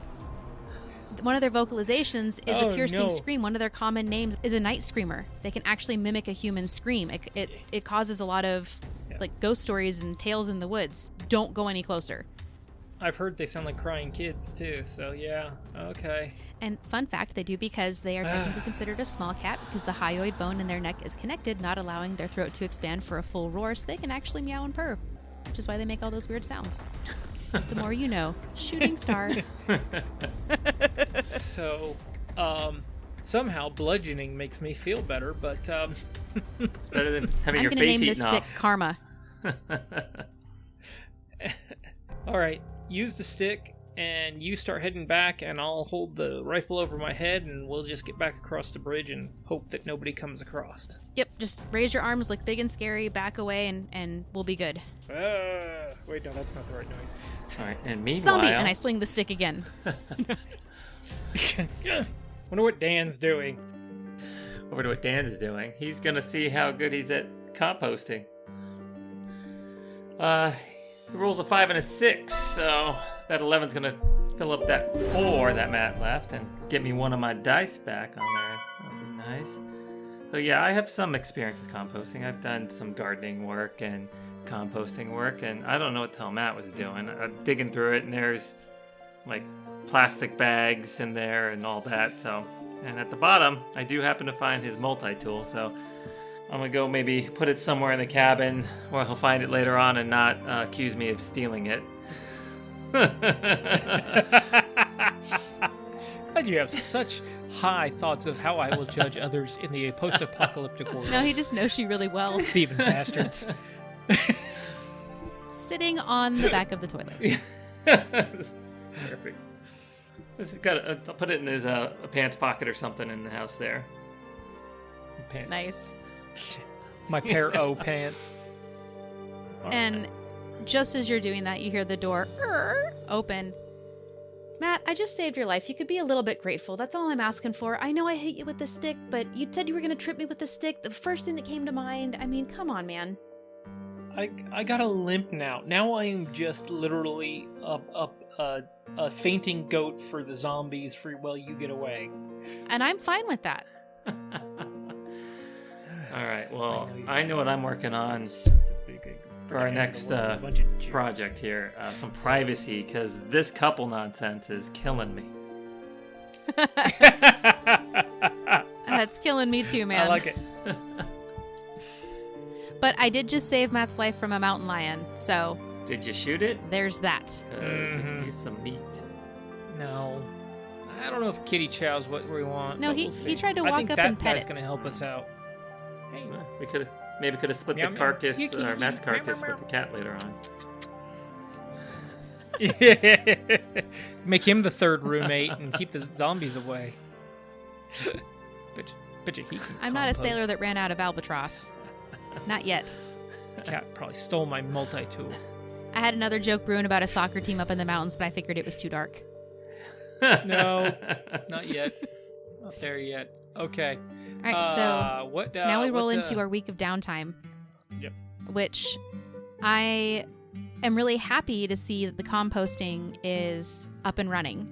One of their vocalizations is a piercing scream. One of their common names is a night screamer. They can actually mimic a human scream. It causes a lot of ghost stories and tales in the woods. Don't go any closer. I've heard they sound like crying kids too, so yeah, okay. And fun fact, they do because they are technically considered a small cat because the hyoid bone in their neck is connected, not allowing their throat to expand for a full roar, so they can actually meow and purr, which is why they make all those weird sounds. The more you know. Shooting star. So, somehow bludgeoning makes me feel better, but It's better than having I'm your going to face name this eaten stick off. Karma. All right, use the stick, and you start heading back, and I'll hold the rifle over my head, and we'll just get back across the bridge and hope that nobody comes across. Yep, just raise your arms, look big and scary, back away, and we'll be good. Wait, no, that's not the right noise. All right, and meanwhile... Zombie! And I swing the stick again. Wonder what Dan's doing. I wonder what Dan's doing. He's going to see how good he's at composting. He rolls a 5 and a 6, so that 11's going to fill up that 4 that Matt left and get me one of my dice back on there. That'd be nice. So yeah, I have some experience with composting. I've done some gardening work and composting work, and I don't know what the hell Matt was doing. I'm digging through it, and there's like plastic bags in there and all that. So, and at the bottom, I do happen to find his multi-tool, so I'm gonna go maybe put it somewhere in the cabin where he'll find it later on and not accuse me of stealing it. Glad you have such high thoughts of how I will judge others in the post-apocalyptic world. No, he just knows you really well. Thieving bastards. Sitting on the back of the toilet. Perfect. I'll put it in his pants pocket or something in the house there. Nice. My pair O pants. And just as you're doing that, you hear the door open. Matt, I just saved your life. You could be a little bit grateful. That's all I'm asking for. I know I hit you with the stick, but you said you were going to trip me with the stick. The first thing that came to mind. I mean, come on, man. I got a limp now. Now I am just literally a fainting goat for the zombies while you get away. And I'm fine with that. All right, well, I know what I'm working on for our next project here. Some privacy, because this couple nonsense is killing me. It's killing me too, man. I like it. But I did just save Matt's life from a mountain lion, so... Did you shoot it? There's that. We could use some meat. No. I don't know if Kitty Chow's what we want. No, he tried to walk up and pet it. I think that guy's going to help us out. Hey. We could have split the carcass, or Matt's carcass, with the cat later on. Make him the third roommate and keep the zombies away. I'm not a sailor that ran out of albatross. Not yet. Cat probably stole my multi-tool. I had another joke brewing about a soccer team up in the mountains, but I figured it was too dark. No, not yet. Not there yet. Okay. All right, so now we roll into our week of downtime. Yep. Which I am really happy to see that the composting is up and running.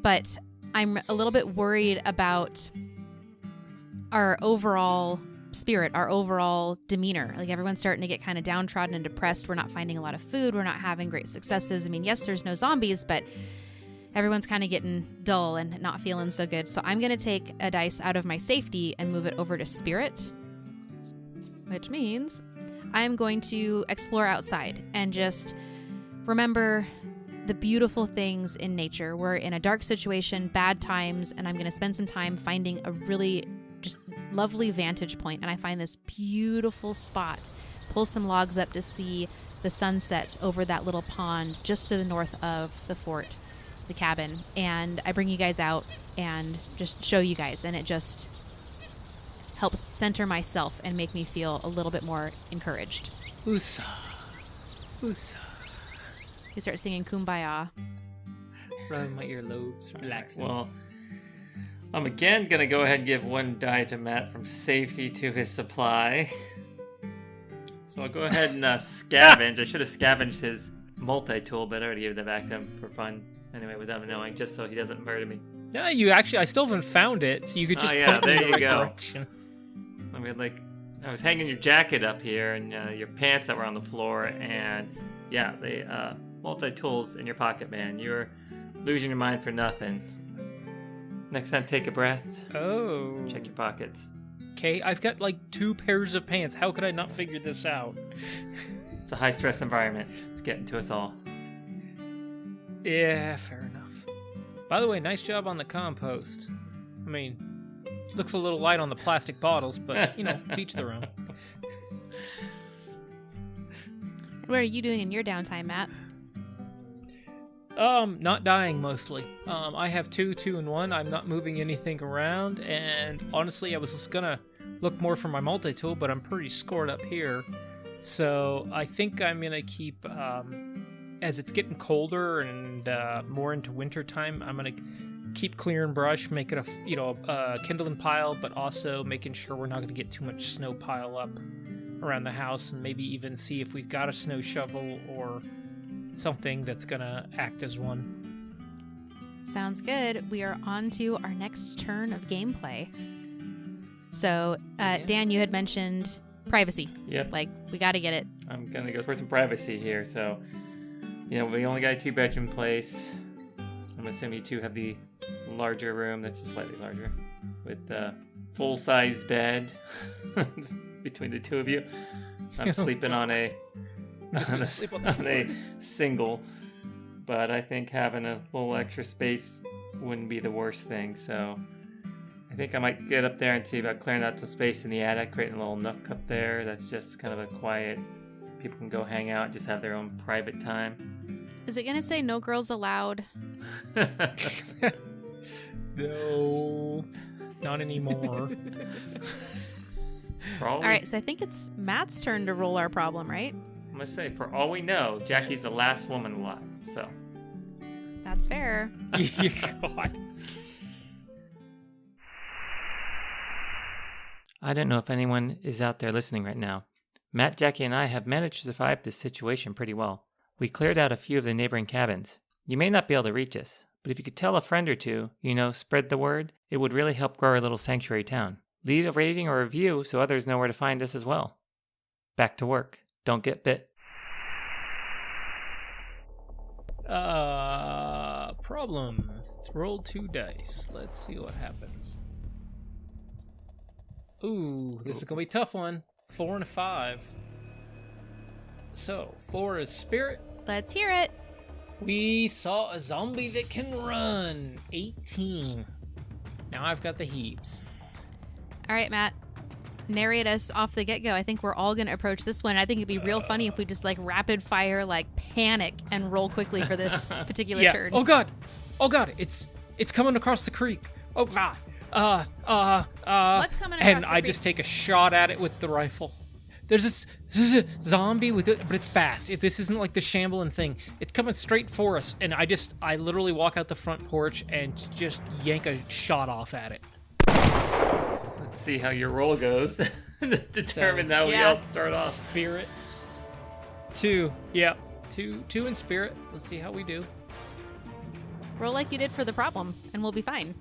But I'm a little bit worried about our overall spirit, our overall demeanor. Like, everyone's starting to get kind of downtrodden and depressed. We're not finding a lot of food. We're not having great successes. I mean, yes, there's no zombies, but everyone's kind of getting dull and not feeling so good. So I'm going to take a dice out of my safety and move it over to spirit, which means I'm going to explore outside and just remember the beautiful things in nature. We're in a dark situation, bad times, and I'm going to spend some time finding a really just lovely vantage point. And I find this beautiful spot, pull some logs up to see the sunset over that little pond just to the north of the fort, the cabin. And I bring you guys out and just show you guys, and it just helps center myself and make me feel a little bit more encouraged. Usa. Usa. You start singing Kumbaya. Rubbing my earlobes, relaxing. Well, I'm again going to go ahead and give one die to Matt from safety to his supply. So I'll go ahead and scavenge. I should have scavenged his multi-tool, but I already gave that back to him for fun. Anyway, without him knowing, just so he doesn't murder me. Yeah, I still haven't found it, so you could just point me in the right direction. I mean, I was hanging your jacket up here and your pants that were on the floor, and yeah, the multi-tools in your pocket, man. You're losing your mind for nothing. Next time, take a breath. Oh. Check your pockets. Okay, I've got 2 pairs of pants. How could I not figure this out? It's a high-stress environment. It's getting to us all. Yeah, fair enough. By the way, nice job on the compost. I mean, looks a little light on the plastic bottles, but, to each their own. What are you doing in your downtime, Matt? Not dying mostly. I have 2, 2, and 1. I'm not moving anything around, and honestly, I was just gonna look more for my multi-tool, but I'm pretty scored up here. So I think I'm gonna keep, as it's getting colder and more into winter time, I'm gonna keep clear and brush, make it a kindling pile, but also making sure we're not gonna get too much snow pile up around the house, and maybe even see if we've got a snow shovel or something that's gonna act as one. Sounds good. We are on to our next turn of gameplay. So, Dan, you had mentioned privacy. Yep. Like, we got to get it. I'm going to go for some privacy here. So, we only got a 2-bedroom place. I'm assuming you two have the larger room that's just slightly larger with a full-size bed between the two of you. I'm sleeping on a single, but I think having a little extra space wouldn't be the worst thing. So I think I might get up there and see about clearing out some space in the attic, creating a little nook up there that's just kind of a quiet, people can go hang out, just have their own private time. Is it going to say no girls allowed? No, not anymore. All right, so I think it's Matt's turn to roll our problem, right? I'm going to say, for all we know, Jackie's the last woman alive, so. That's fair. God. I don't know if anyone is out there listening right now. Matt, Jackie, and I have managed to survive this situation pretty well. We cleared out a few of the neighboring cabins. You may not be able to reach us, but if you could tell a friend or two, spread the word, it would really help grow our little sanctuary town. Leave a rating or review so others know where to find us as well. Back to work. Don't get bit. Problem. Let's roll 2 dice. Let's see what happens. Ooh, this is gonna be a tough one. 4 and a 5. So, 4 is spirit. Let's hear it. We saw a zombie that can run. 18. Now I've got the heaps. All right, Matt. Narrate us off the get-go. I think we're all going to approach this one. I think it'd be real funny if we just rapid fire, panic and roll quickly for this particular turn. Oh God. It's coming across the creek. Oh God. What's coming across and the I creek? just take a shot at it with the rifle. There's this zombie with it, but it's fast. This isn't like the shambling thing. It's coming straight for us, and I literally walk out the front porch and just yank a shot off at it. Let's see how your roll goes. Determine how we all start off. Spirit. 2. Yeah. 2 in spirit. Let's see how we do. Roll like you did for the problem, and we'll be fine.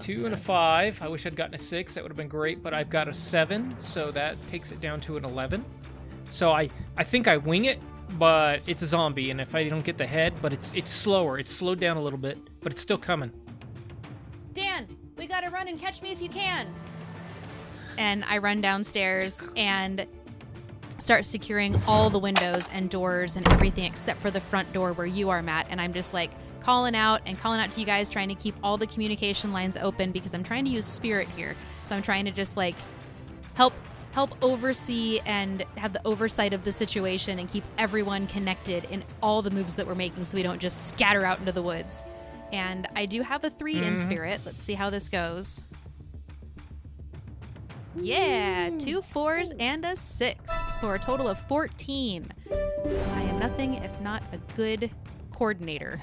2 and a 5. I wish I'd gotten a 6. That would have been great, but I've got a 7, so that takes it down to an 11. So I think I wing it, but it's a zombie, and if I don't get the head, but it's slower. It's slowed down a little bit, but it's still coming. Dan, we gotta run and catch me if you can. And I run downstairs and start securing all the windows and doors and everything except for the front door where you are, Matt. And I'm just calling out to you guys, trying to keep all the communication lines open because I'm trying to use spirit here. So I'm trying to just help oversee and have the oversight of the situation and keep everyone connected in all the moves that we're making so we don't just scatter out into the woods. And I do have a 3 in spirit. Let's see how this goes. Yeah, 2 4s and a 6 for a total of 14. I am nothing if not a good coordinator.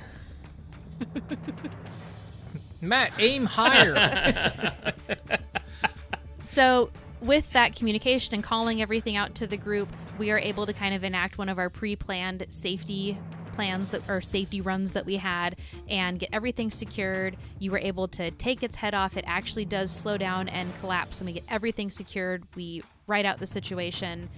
Matt, aim higher. So with that communication and calling everything out to the group, we are able to kind of enact one of our pre-planned safety plans safety runs that we had and get everything secured. You were able to take its head off. It actually does slow down and collapse when we get everything secured. We write out the situation.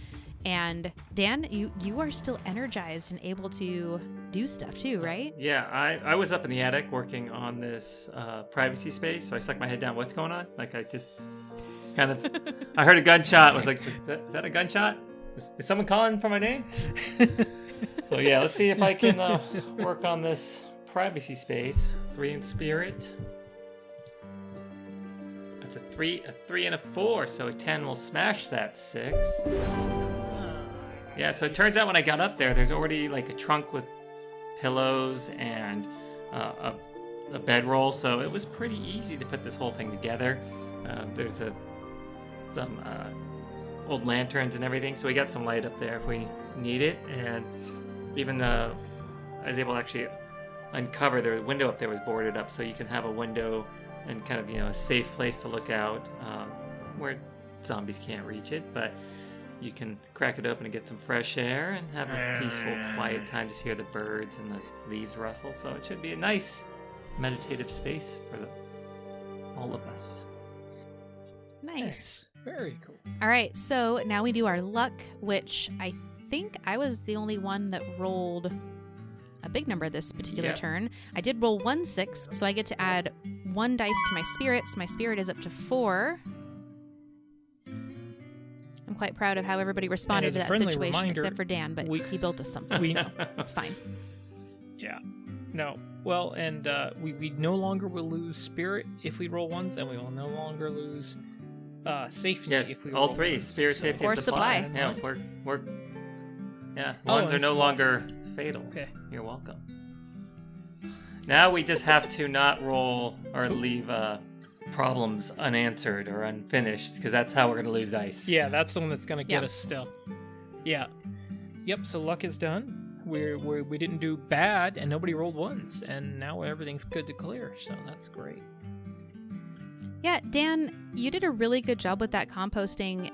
And Dan, you are still energized and able to do stuff too, right? Yeah, I was up in the attic working on this privacy space, so I stuck my head down. What's going on? I just kind of, I heard a gunshot. I was like, is that a gunshot? Is someone calling for my name? So yeah, let's see if I can work on this privacy space. 3 in spirit. That's a 3 and a 4, so a 10 will smash that 6. Yeah, so it turns out when I got up there's already like a trunk with pillows and a bedroll, so it was pretty easy to put this whole thing together. There's some old lanterns and everything, so we got some light up there if we need it, and even I was able to actually uncover the window up there was boarded up, so you can have a window and kind of, a safe place to look out where zombies can't reach it, but you can crack it open and get some fresh air and have a peaceful, quiet time, just hear the birds and the leaves rustle, so it should be a nice meditative space for all of us. Nice. Very cool. All right, so now we do our luck, which I think I was the only one that rolled a big number this particular turn. I did roll 1 6, so I get to add 1 dice to my spirit, so my spirit is up to 4. I'm quite proud of how everybody responded to that situation, except for Dan, but he built us something, so it's fine. Yeah. No. Well, and we no longer will lose spirit if we roll ones, and we will no longer lose safety if we roll all three, ones. spirit, safety, or and supply. Yeah, ones are no longer fatal. Okay. You're welcome. Now we just have to not roll or leave problems unanswered or unfinished, because that's how we're going to lose dice. Yeah, that's the one that's going to get us still. Yeah. Yep, so luck is done. We didn't do bad, and nobody rolled ones, and now everything's good to clear, so that's great. Yeah, Dan, you did a really good job with that composting.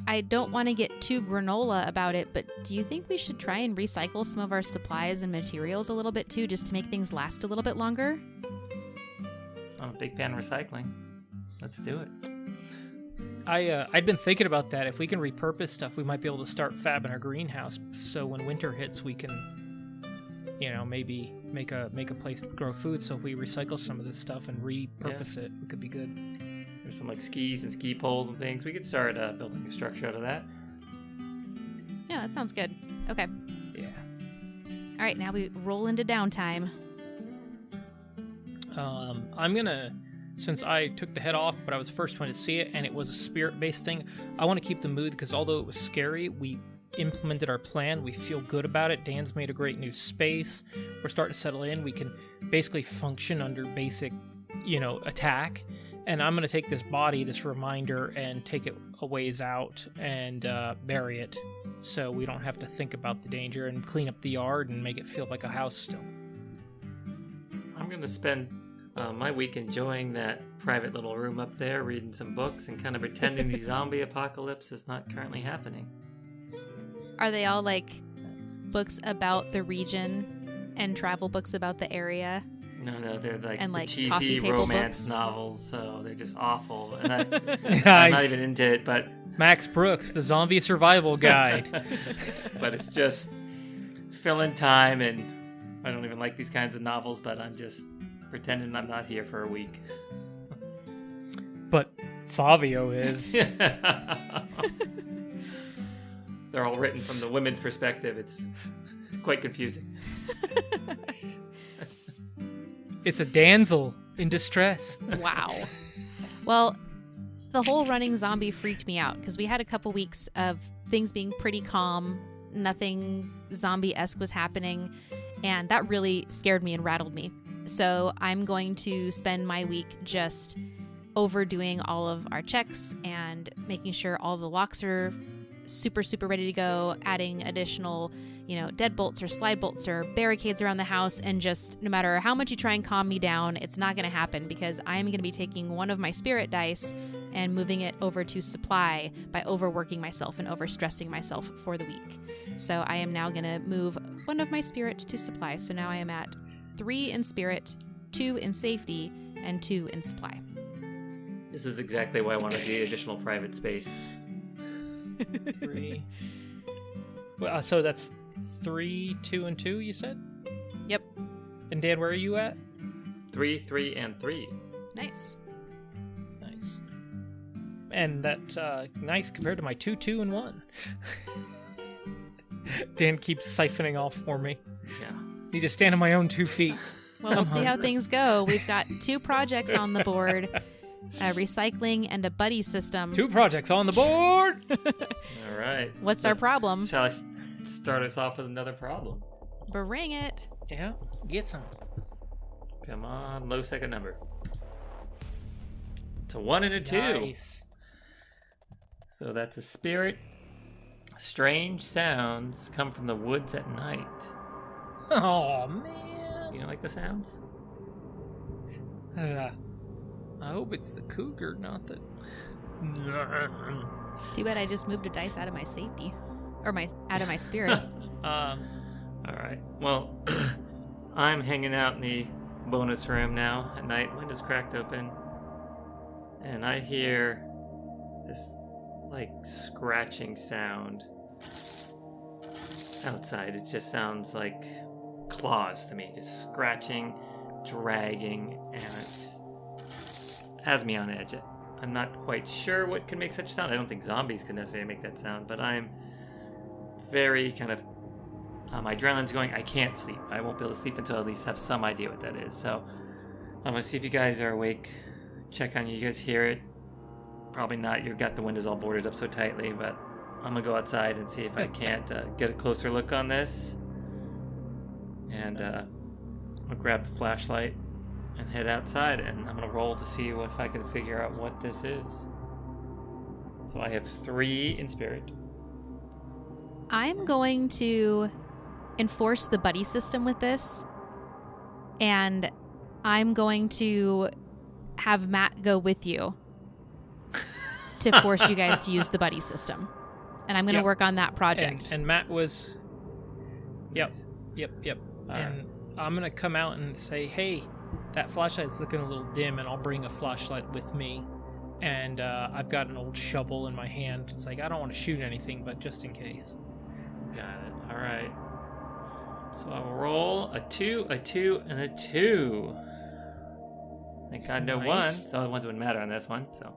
I don't want to get too granola about it, but do you think we should try and recycle some of our supplies and materials a little bit too, just to make things last a little bit longer? I'm a big fan of recycling. Let's do it. I'd been thinking about that. If we can repurpose stuff, we might be able to start fab in our greenhouse, so when winter hits, we can, maybe make a place to grow food. So if we recycle some of this stuff and repurpose it could be good. There's some like skis and ski poles and things. We could start building a structure out of that. Yeah, that sounds good. Okay. Yeah. All right, now we roll into downtime. I'm gonna, since I took the head off, but I was the first one to see it, and it was a spirit-based thing, I want to keep the mood, because although it was scary, we implemented our plan. We feel good about it. Dan's made a great new space. We're starting to settle in. We can basically function under basic, attack. And I'm going to take this body, this reminder, and take it a ways out and bury it, so we don't have to think about the danger, and clean up the yard and make it feel like a house still. I'm going to spend my week enjoying that private little room up there, reading some books and kind of pretending the zombie apocalypse is not currently happening. Are they all like books about the region and travel books about the area? No, they're like, and the like cheesy romance books? novels, so they're just awful. And I'm not even into it, but... Max Brooks, the Zombie Survival Guide. But it's just filling time, and I don't even like these kinds of novels, but I'm just pretending I'm not here for a week. But Fabio is. They're all written from the women's perspective. It's quite confusing. It's a damsel in distress. Wow. Well, the whole running zombie freaked me out, because we had a couple weeks of things being pretty calm. Nothing zombie-esque was happening, and that really scared me and rattled me. So I'm going to spend my week just overdoing all of our checks and making sure all the locks are super, super ready to go, adding additional, deadbolts or slide bolts or barricades around the house, and just no matter how much you try and calm me down, it's not going to happen, because I'm going to be taking one of my spirit dice and moving it over to supply by overworking myself and overstressing myself for the week. So I am now going to move one of my spirit to supply. So now I am at 3 in spirit, 2 in safety, and 2 in supply. This is exactly why I wanted the additional private space. 3. Well, so that's 3, 2, and 2, you said? Yep. And Dan, where are you at? 3, 3, and 3. Nice. And that's nice compared to my 2, 2, and 1. Dan keeps siphoning off for me. Yeah. Need to stand on my own 2 feet. Well, we'll see how things go. We've got 2 projects on the board. Recycling and a buddy system. 2 projects on the board. All right. What's our problem? Shall I start us off with another problem. Bring it. Yeah, get some. Come on, low second number. It's a 1 and a 2. Nice. So that's a spirit. Strange sounds come from the woods at night. Oh, man. You don't like the sounds? I hope it's the cougar, not the... Too bad I just moved a dice out of my safety. Or out of my spirit. Alright. Well, I'm hanging out in the bonus room now at night. Window's cracked open. And I hear this, like, scratching sound outside. It just sounds like claws to me. Just scratching, dragging, and it just has me on edge. I'm not quite sure what can make such a sound. I don't think zombies could necessarily make that sound, but I'm very kind of... my adrenaline's going, I can't sleep. I won't be able to sleep until I at least have some idea what that is. So I'm going to see if you guys are awake. Check on you. You guys hear it? Probably not. You've got the windows all boarded up so tightly, but I'm going to go outside and see if I can't get a closer look on this. And I'll grab the flashlight and head outside, and I'm going to roll to see if I can figure out what this is. So I have 3 in spirit. I'm going to enforce the buddy system with this, and I'm going to have Matt go with you to force you guys to use the buddy system. And I'm going to work on that project. And Matt was... Yep. All and right. I'm going to come out and say, hey, that flashlight's looking a little dim, and I'll bring a flashlight with me. And I've got an old shovel in my hand. It's like, I don't want to shoot anything, but just in case. Got it. All right. So I will roll a 2, a 2, and a 2. Thank God no Nice. 1. So the ones wouldn't matter on this one. So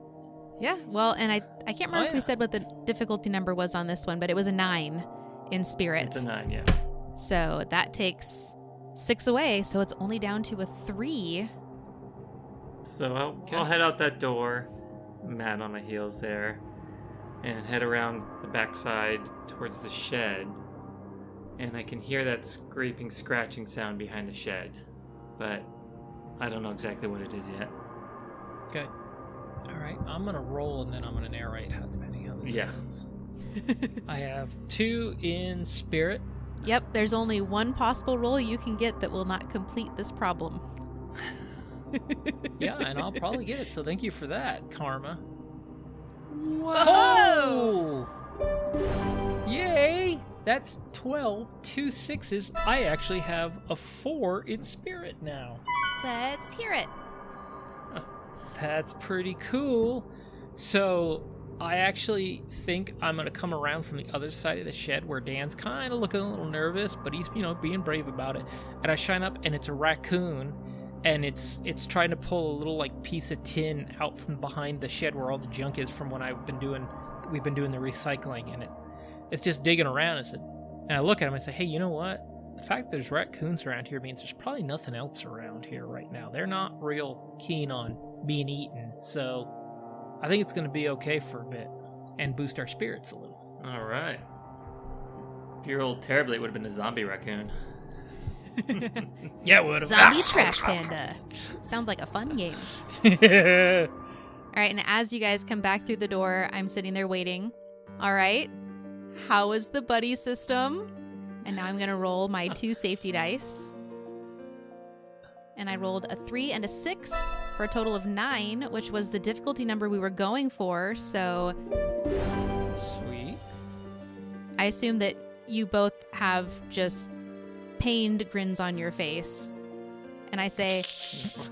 Yeah, well, and I can't remember if we yeah. said what the difficulty number was on this one, but it was a 9 in spirit. it's a 9, yeah. So that takes 6 away, so it's only down to a 3. So I'll head out that door, Matt on my heels there, and head around the backside towards the shed. And I can hear that scraping, scratching sound behind the shed, but I don't know exactly what it is yet. Okay. All right. I'm going to roll, and then I'm going to narrate depending how this goes. I have 2 in spirit. Yep, there's only one possible roll you can get that will not complete this problem. Yeah, and I'll probably get it, so thank you for that, Karma. Whoa! Yay! That's 12, 2 6s. I actually have a 4 in spirit now. Let's hear it. That's pretty cool. So I actually think I'm going to come around from the other side of the shed where Dan's kind of looking a little nervous, but he's, being brave about it. And I shine up, and it's a raccoon, and it's trying to pull a little, piece of tin out from behind the shed where all the junk is from when we've been doing the recycling, and it's just digging around. And I look at him and say, hey, you know what? The fact there's raccoons around here means there's probably nothing else around here right now. They're not real keen on being eaten, so I think it's going to be okay for a bit and boost our spirits a little. All right. If you rolled terribly, it would have been a zombie raccoon. Yeah, it would have. Zombie Trash Panda. Sounds like a fun game. All right, and as you guys come back through the door, I'm sitting there waiting. All right, how is the buddy system? And now I'm going to roll my 2 safety dice. And I rolled a 3 and a 6 for a total of 9, which was the difficulty number we were going for. So Sweet. I assume that you both have just pained grins on your face. And I say,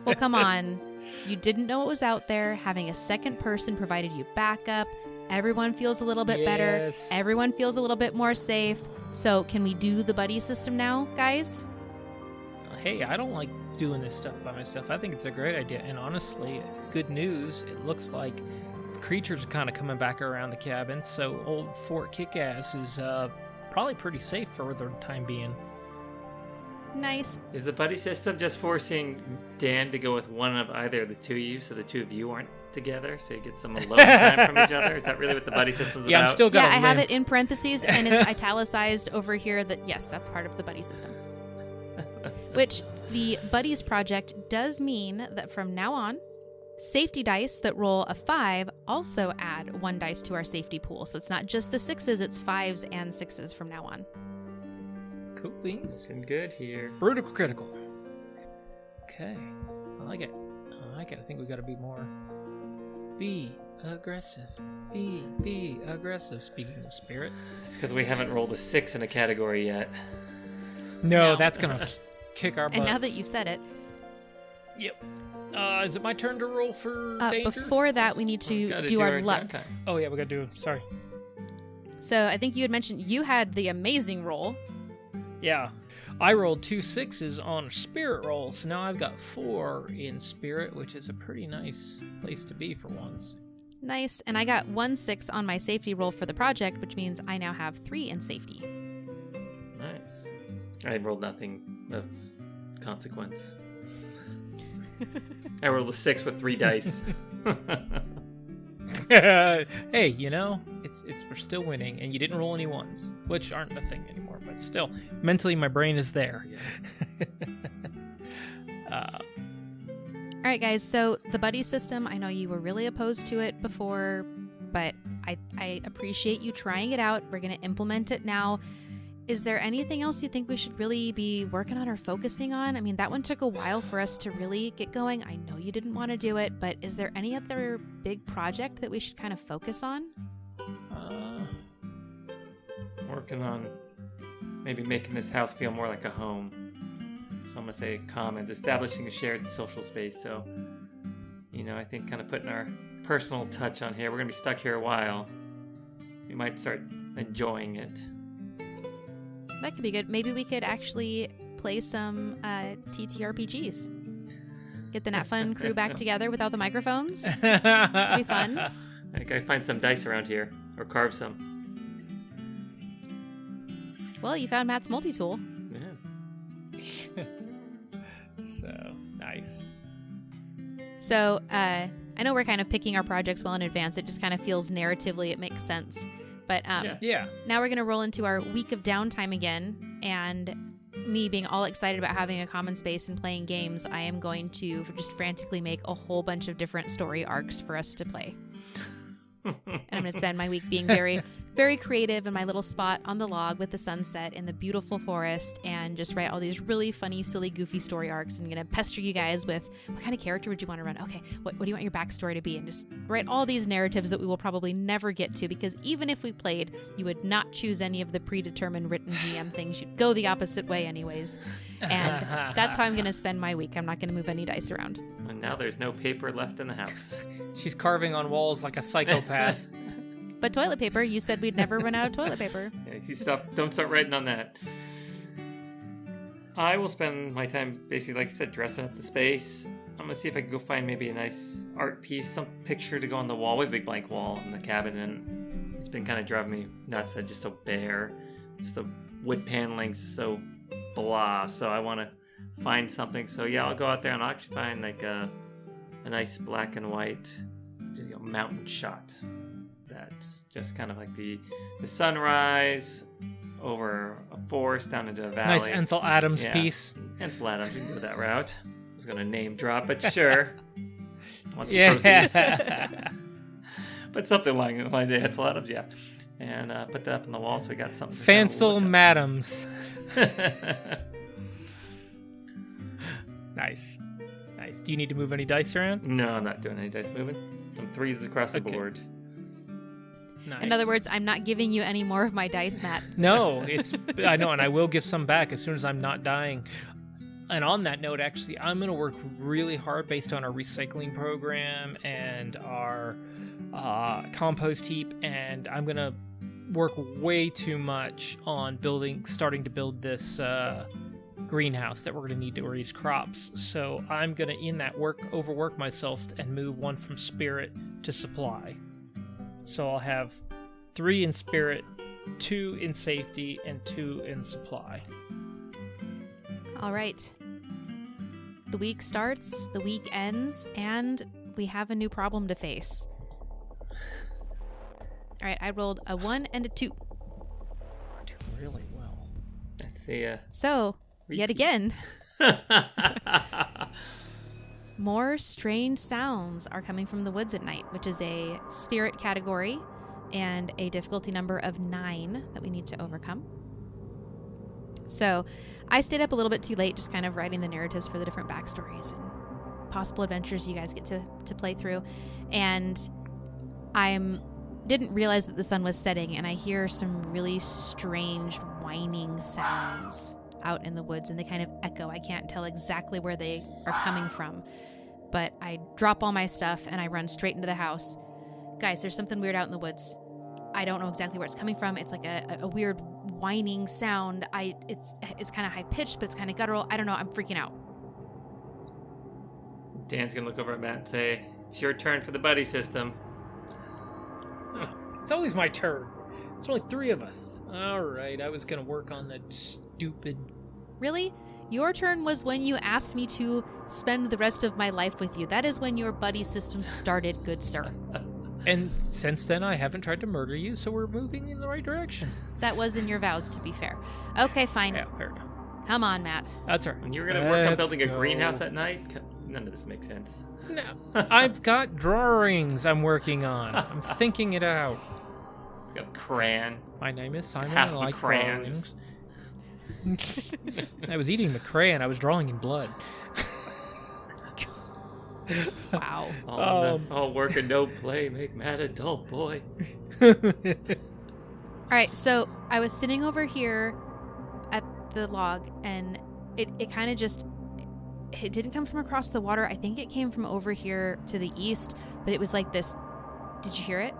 well, come on. You didn't know what was out there. Having a second person provided you backup. Everyone feels a little bit better. Yes. Everyone feels a little bit more safe. So can we do the buddy system now, guys? Hey, I don't like doing this stuff by myself. I think it's a great idea. And honestly, good news, it looks like the creatures are kind of coming back around the cabin. So old Fort Kickass is probably pretty safe for the time being. Nice. Is the buddy system just forcing Dan to go with one of either of the 2 of you, so the 2 of you aren't together, so you get some alone time from each other? Is that really what the buddy system's Yeah, about? I'm still gonna Yeah, I have limp. it in parentheses, and it's italicized over here that, yes, that's part of the buddy system. Which, the Buddies project does mean that from now on, safety dice that roll a 5 also add 1 dice to our safety pool. So it's not just the 6s, it's 5s and 6s from now on. Cool beans. Looking good here. Brutal critical. Okay. I like it. I think we gotta be more... Be aggressive. Be aggressive. Speaking of spirit. It's because we haven't rolled a 6 in a category yet. No, No. that's gonna kick our butts. And now that you've said it, Yep. Is it my turn to roll for danger? before that, we need to Gotta do our luck. downtime. Oh, yeah, we gotta do... Sorry. So I think you had mentioned you had the amazing roll. Yeah. I rolled 2 6s on a spirit roll, so now I've got 4 in spirit, which is a pretty nice place to be for once. Nice. And I got 1 6 on my safety roll for the project, which means I now have 3 in safety. Nice. I rolled nothing of consequence. I rolled a 6 with 3 dice. Hey, you know, it's we're still winning, and you didn't roll any 1s, which aren't a thing anymore, but still, mentally my brain is there. All right, guys. So the buddy system, I know you were really opposed to it before, but I appreciate you trying it out. We're going to implement it now. Is there anything else you think we should really be working on or focusing on? I mean, that one took a while for us to really get going. I know you didn't want to do it, but is there any other big project that we should kind of focus on? Working on maybe making this house feel more like a home. So I'm going to say comment, establishing a shared social space. So, you know, I think kind of putting our personal touch on here. We're going to be stuck here a while. We might start enjoying it. That could be good. Maybe we could actually play some TTRPGs. Get the NatFun crew back together without the microphones. It'd be fun. I think I find some dice around here, or carve some. Well, you found Matt's multi-tool. Yeah. So, nice. So, I know we're kind of picking our projects well in advance. It just kind of feels narratively it makes sense. But Yeah. now we're going to roll into our week of downtime again. And me being all excited about having a common space and playing games, I am going to just frantically make a whole bunch of different story arcs for us to play. And I'm going to spend my week being very, very creative in my little spot on the log with the sunset in the beautiful forest and just write all these really funny, silly, goofy story arcs. And I'm going to pester you guys with what kind of character would you want to run? Okay, what do you want your backstory to be? And just write all these narratives that we will probably never get to because even if we played, you would not choose any of the predetermined written GM things. You'd go the opposite way anyways. And that's how I'm going to spend my week. I'm not going to move any dice around. And now there's no paper left in the house. She's carving on walls like a psychopath. But toilet paper, you said we'd never run out of toilet paper. Yeah, don't start writing on that. I will spend my time basically, like I said, dressing up the space. I'm gonna see if I can go find maybe a nice art piece, some picture to go on the wall. We have a big blank wall in the cabin, and it's been kind of driving me nuts. It's just so bare, just the wood paneling's so blah. So I want to find something. So yeah, I'll go out there and I'll actually find like a nice black and white, mountain shot. That's just kind of like the sunrise over a forest down into a valley. Nice Ansel Adams piece. Ansel Adams, you can go that route. I was going to name drop, but sure. Want the Yeah. proceeds. But something along the lines of Ansel Adams, yeah. And put that up on the wall so we got something to Fancel kind of Madams. look at. Nice. Do you need to move any dice around? No, I'm not doing any dice moving. Some 3s across the Okay. board. Nice. In other words, I'm not giving you any more of my dice, Matt. No, I know, and I will give some back as soon as I'm not dying. And on that note, actually, I'm going to work really hard based on our recycling program and our compost heap, and I'm going to work way too much on starting to build this greenhouse that we're going to need to raise crops. So I'm going to, in that overwork myself and move 1 from spirit to supply. So I'll have 3 in spirit, 2 in safety, and 2 in supply. All right. The week starts, the week ends, and we have a new problem to face. All right, I rolled a 1 and a 2. We're doing really well. That's a So, yet repeat. again, more strange sounds are coming from the woods at night, which is a spirit category and a difficulty number of 9 that we need to overcome. So I stayed up a little bit too late, just kind of writing the narratives for the different backstories and possible adventures you guys get to play through. And didn't realize that the sun was setting, and I hear some really strange whining sounds out in the woods, and they kind of echo. I can't tell exactly where they are coming from, but I drop all my stuff and I run straight into the house. Guys, there's something weird out in the woods. I don't know exactly where it's coming from. It's like a weird whining sound. It's kind of high pitched, but it's kind of guttural. I don't know. I'm freaking out. Dan's gonna look over at Matt and say, "It's your turn for the buddy system." It's always my turn. There's only 3 of us. All right, I was going to work on that stupid... Really? Your turn was when you asked me to spend the rest of my life with you. That is when your buddy system started, good sir. And since then, I haven't tried to murder you, so we're moving in the right direction. That was in your vows, to be fair. Okay, fine. Yeah, fair enough. Come on, Matt. That's all right. When you were gonna work on Let's building a go. greenhouse at night, none of this makes sense. No, I've got drawings I'm working on. I'm thinking it out. It's got a crayon. My name is Simon. Half I of a like crayon. drawings. I was eating the crayon. I was drawing in blood. Wow. All work and no play make Matt a dull boy. All right, so I was sitting over here at the log, and it kind of just... It didn't come from across the water. I think it came from over here to the east, but it was like this. Did you hear it?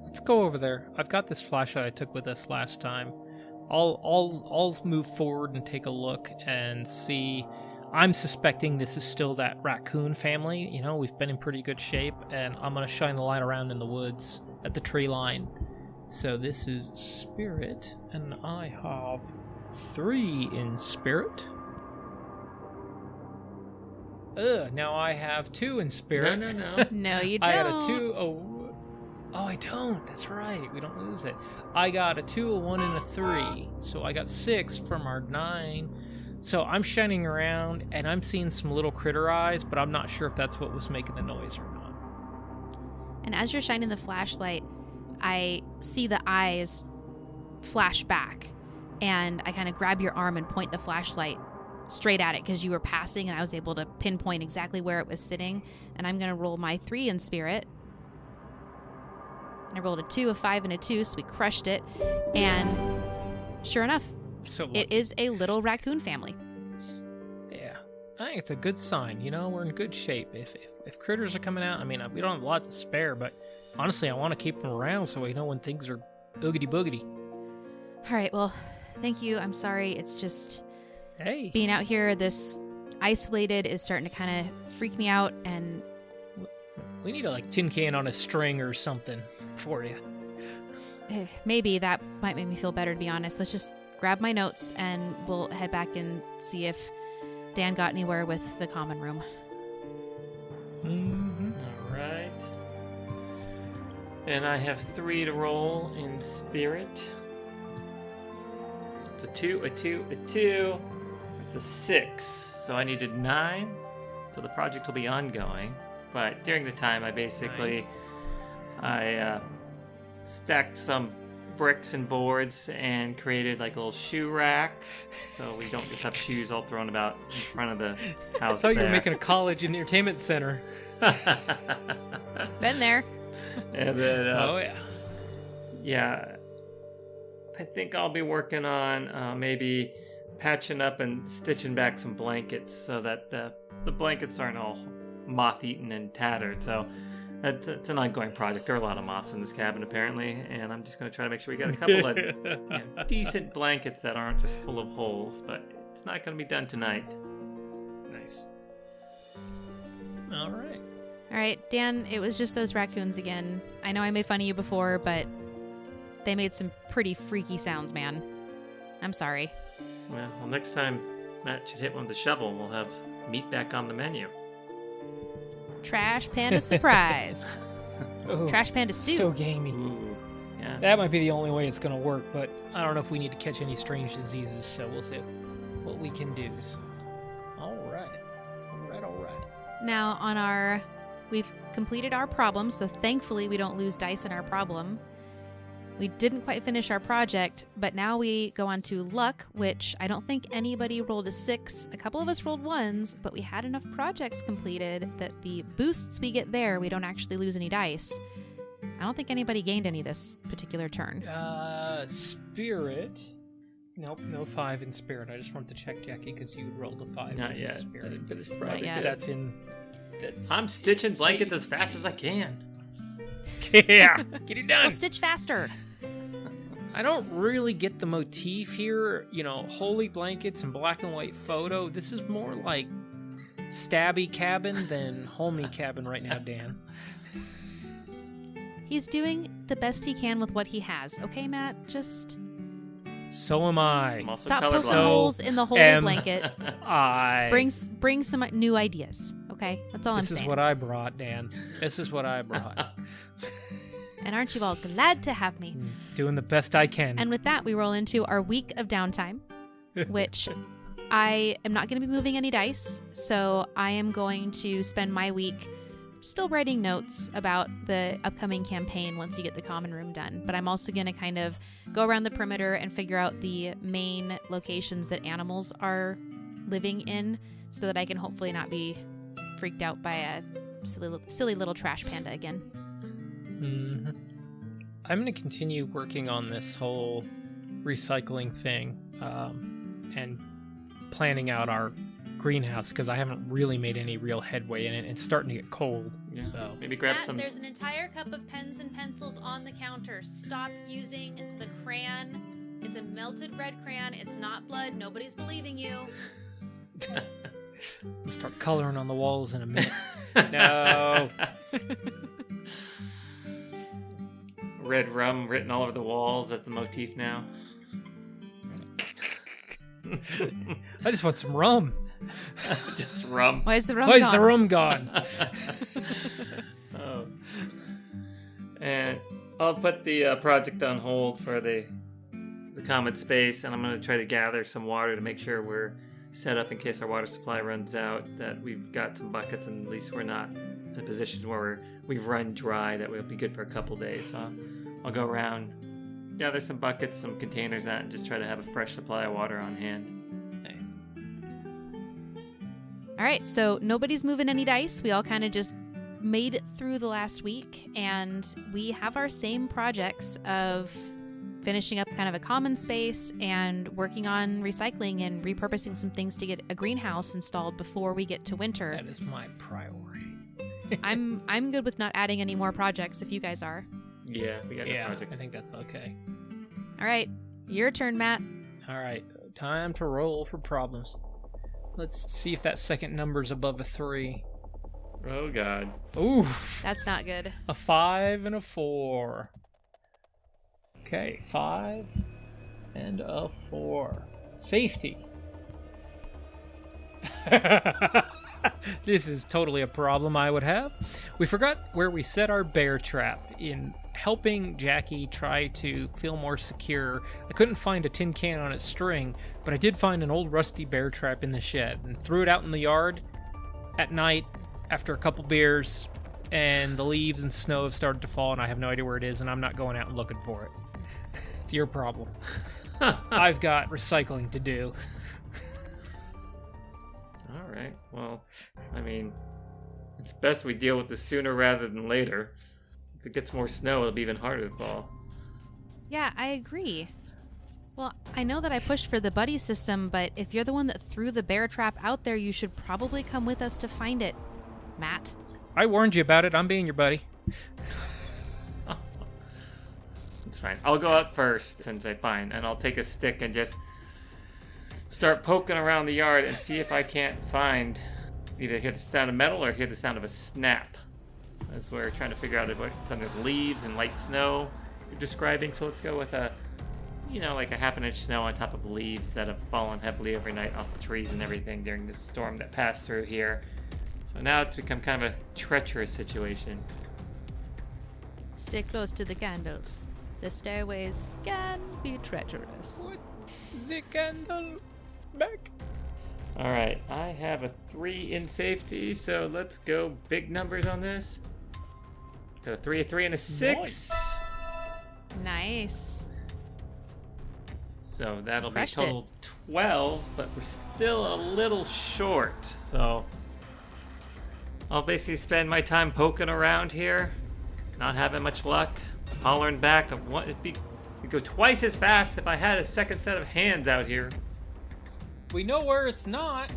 Let's go over there. I've got this flashlight I took with us last time. I'll move forward and take a look and see. I'm suspecting this is still that raccoon family. You know, we've been in pretty good shape, and I'm gonna shine the light around in the woods at the tree line. So this is spirit, and I have 3 in spirit. Now I have 2 in spirit. No. No, you don't. I got a 2. Oh, I don't. That's right. We don't lose it. I got a 2, a 1, and a 3. So I got 6 from our 9. So I'm shining around, and I'm seeing some little critter eyes, but I'm not sure if that's what was making the noise or not. And as you're shining the flashlight, I see the eyes flash back, and I kind of grab your arm and point the flashlight straight at it because you were passing, and I was able to pinpoint exactly where it was sitting. And I'm going to roll my 3 in spirit. And I rolled a 2, a 5, and a 2, so we crushed it. And sure enough, So it is a little raccoon family. Yeah, I think it's a good sign. You know, we're in good shape. If critters are coming out, I mean, we don't have lots to spare, but honestly, I want to keep them around so we know when things are oogity boogity. All right, well, thank you. I'm sorry. It's just Hey, being out here this isolated is starting to kind of freak me out, and we need a tin can on a string or something for you. maybe that might make me feel better, to be honest. Let's just grab my notes and we'll head back and see if Dan got anywhere with the common room. Mm-hmm. All right. And I have 3 to roll in spirit. It's a 2, a 2, a 2. It's a 6. So I needed 9. So the project will be ongoing. But during the time, I basically... Nice. I stacked some bricks and boards and created like a little shoe rack, so we don't just have shoes all thrown about in front of the house. I thought you were there. making a college entertainment center. Been there. And then, Oh, yeah. yeah, I think I'll be working on maybe patching up and stitching back some blankets so that the blankets aren't all moth-eaten and tattered. So it's an ongoing project. There are a lot of moths in this cabin, apparently, and I'm just going to try to make sure we got a couple of decent blankets that aren't just full of holes, but it's not going to be done tonight. Nice. All right. All right, Dan, it was just those raccoons again. I know I made fun of you before, but they made some pretty freaky sounds, man. I'm sorry. Well, next time Matt should hit one with the shovel. We'll have meat back on the menu. Trash panda surprise. Oh, Trash panda stew. so gamey. Ooh, yeah. That might be the only way it's going to work, but I don't know if we need to catch any strange diseases, so we'll see what we can do. All right. Now, we've completed our problem, so thankfully we don't lose dice in our problem. We didn't quite finish our project, but now we go on to luck, which I don't think anybody rolled a 6. A couple of us rolled 1s, but we had enough projects completed that the boosts we get there, we don't actually lose any dice. I don't think anybody gained any this particular turn. Spirit. Nope, no 5 in spirit. I just wanted to check, Jackie, because you rolled a 5. Not yet. I Spirit. didn't finish the project yet. yet. That's in. I'm stitching blankets as fast as I can. Yeah, get it done. Well, stitch faster. I don't really get the motif here. You know, holy blankets and black and white photo. This is more like stabby cabin than homey cabin right now, Dan. He's doing the best he can with what he has. Okay, Matt? Just So am I. I'm also stop poking colorblind. holes in the holy am blanket. I. Bring some new ideas. Okay? That's all I'm This saying. is what I brought, Dan. This is what I brought. And aren't you all glad to have me? Doing the best I can. And with that, we roll into our week of downtime, which I am not going to be moving any dice. So I am going to spend my week still writing notes about the upcoming campaign once you get the common room done. But I'm also going to kind of go around the perimeter and figure out the main locations that animals are living in so that I can hopefully not be freaked out by a silly little trash panda again. Mm-hmm. I'm going to continue working on this whole recycling thing and planning out our greenhouse because I haven't really made any real headway in it. It's starting to get cold. Yeah. So Maybe grab Matt, some. there's an entire cup of pens and pencils on the counter. Stop using the crayon. It's a melted red crayon. It's not blood. Nobody's believing you. we'll start coloring on the walls in a minute. No. Red rum written all over the walls. That's the motif now. I just want some rum. Just rum. Why is the rum Why gone? is the rum gone? Oh. And I'll put the project on hold for the common space, and I'm going to try to gather some water to make sure we're set up in case our water supply runs out, that we've got some buckets, and at least we're not in a position where we've run dry, that will be good for a couple days. So I'll go around, gather some buckets, some containers, and just try to have a fresh supply of water on hand. Nice. All right, so nobody's moving any dice. We all kind of just made it through the last week, and we have our same projects of finishing up kind of a common space and working on recycling and repurposing some things to get a greenhouse installed before we get to winter. That is my priority. I'm good with not adding any more projects if you guys are. Yeah, we got no projects. I think that's okay. All right, your turn, Matt. All right, time to roll for problems. Let's see if that second number's above a 3. Oh, God. Ooh, That's not good. a 5 and a 4. Okay, 5 and a 4. Safety. This is totally a problem I would have. We forgot where we set our bear trap. In helping Jackie try to feel more secure, I couldn't find a tin can on its string, but I did find an old rusty bear trap in the shed and threw it out in the yard at night after a couple beers, and the leaves and snow have started to fall, and I have no idea where it is, and I'm not going out and looking for it. It's your problem. I've got recycling to do. All right. Well, I mean, it's best we deal with this sooner rather than later. If it gets more snow, it'll be even harder to fall. Yeah, I agree. Well, I know that I pushed for the buddy system, but if you're the one that threw the bear trap out there, you should probably come with us to find it, Matt. I warned you about it. I'm being your buddy. It's fine. I'll go up first since I find, and I'll take a stick and just start poking around the yard and see if I can't find, either hear the sound of metal or hear the sound of a snap. As we're trying to figure out what's under the leaves and light snow you're describing. So let's go with a like a half an inch snow on top of leaves that have fallen heavily overnight off the trees and everything during this storm that passed through here. So now it's become kind of a treacherous situation. Stay close to the candles. The stairways can be treacherous. Put the candle back. All right, I have a 3 in safety, so let's go big numbers on this. Got a 3, a 3, and a 6. Nice. So that'll Crushed be a total 12, but we're still a little short. So I'll basically spend my time poking around here, not having much luck, hollering back. It'd go twice as fast if I had a second set of hands out here. We know where it's not.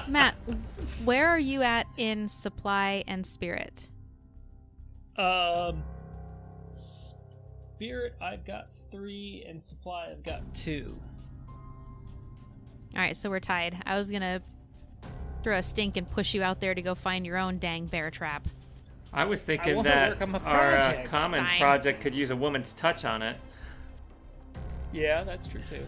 Matt, where are you at in supply and spirit? Spirit, I've got 3, and supply, I've got 2. All right, so we're tied. I was going to throw a stink and push you out there to go find your own dang bear trap. I was thinking wanna that work on my our project. commons Fine. project could use a woman's touch on it, Yeah, that's true too.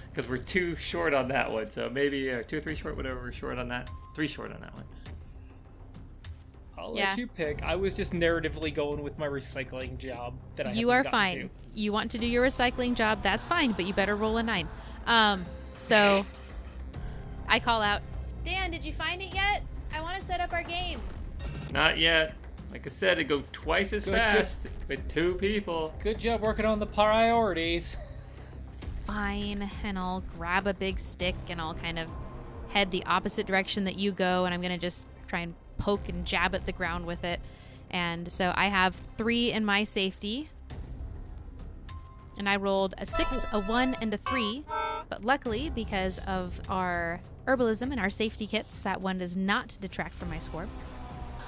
because we're 2 short on that one. So maybe 2 or 3 short, whatever. We're short on that. 3 short on that one. I'll Yeah. let you pick. I was just narratively going with my recycling job that I You haven't are gotten fine. to. You want to do your recycling job, that's fine, but you better roll a 9. So I call out, Dan, did you find it yet? I want to set up our game. Not yet. Like I said, it'd go twice as Good. fast with 2 people. Good job working on the priorities. Fine, and I'll grab a big stick and I'll kind of head the opposite direction that you go, and I'm going to just try and poke and jab at the ground with it. And so I have 3 in my safety. And I rolled a 6, a 1, and a 3. But luckily, because of our herbalism and our safety kits, that one does not detract from my score.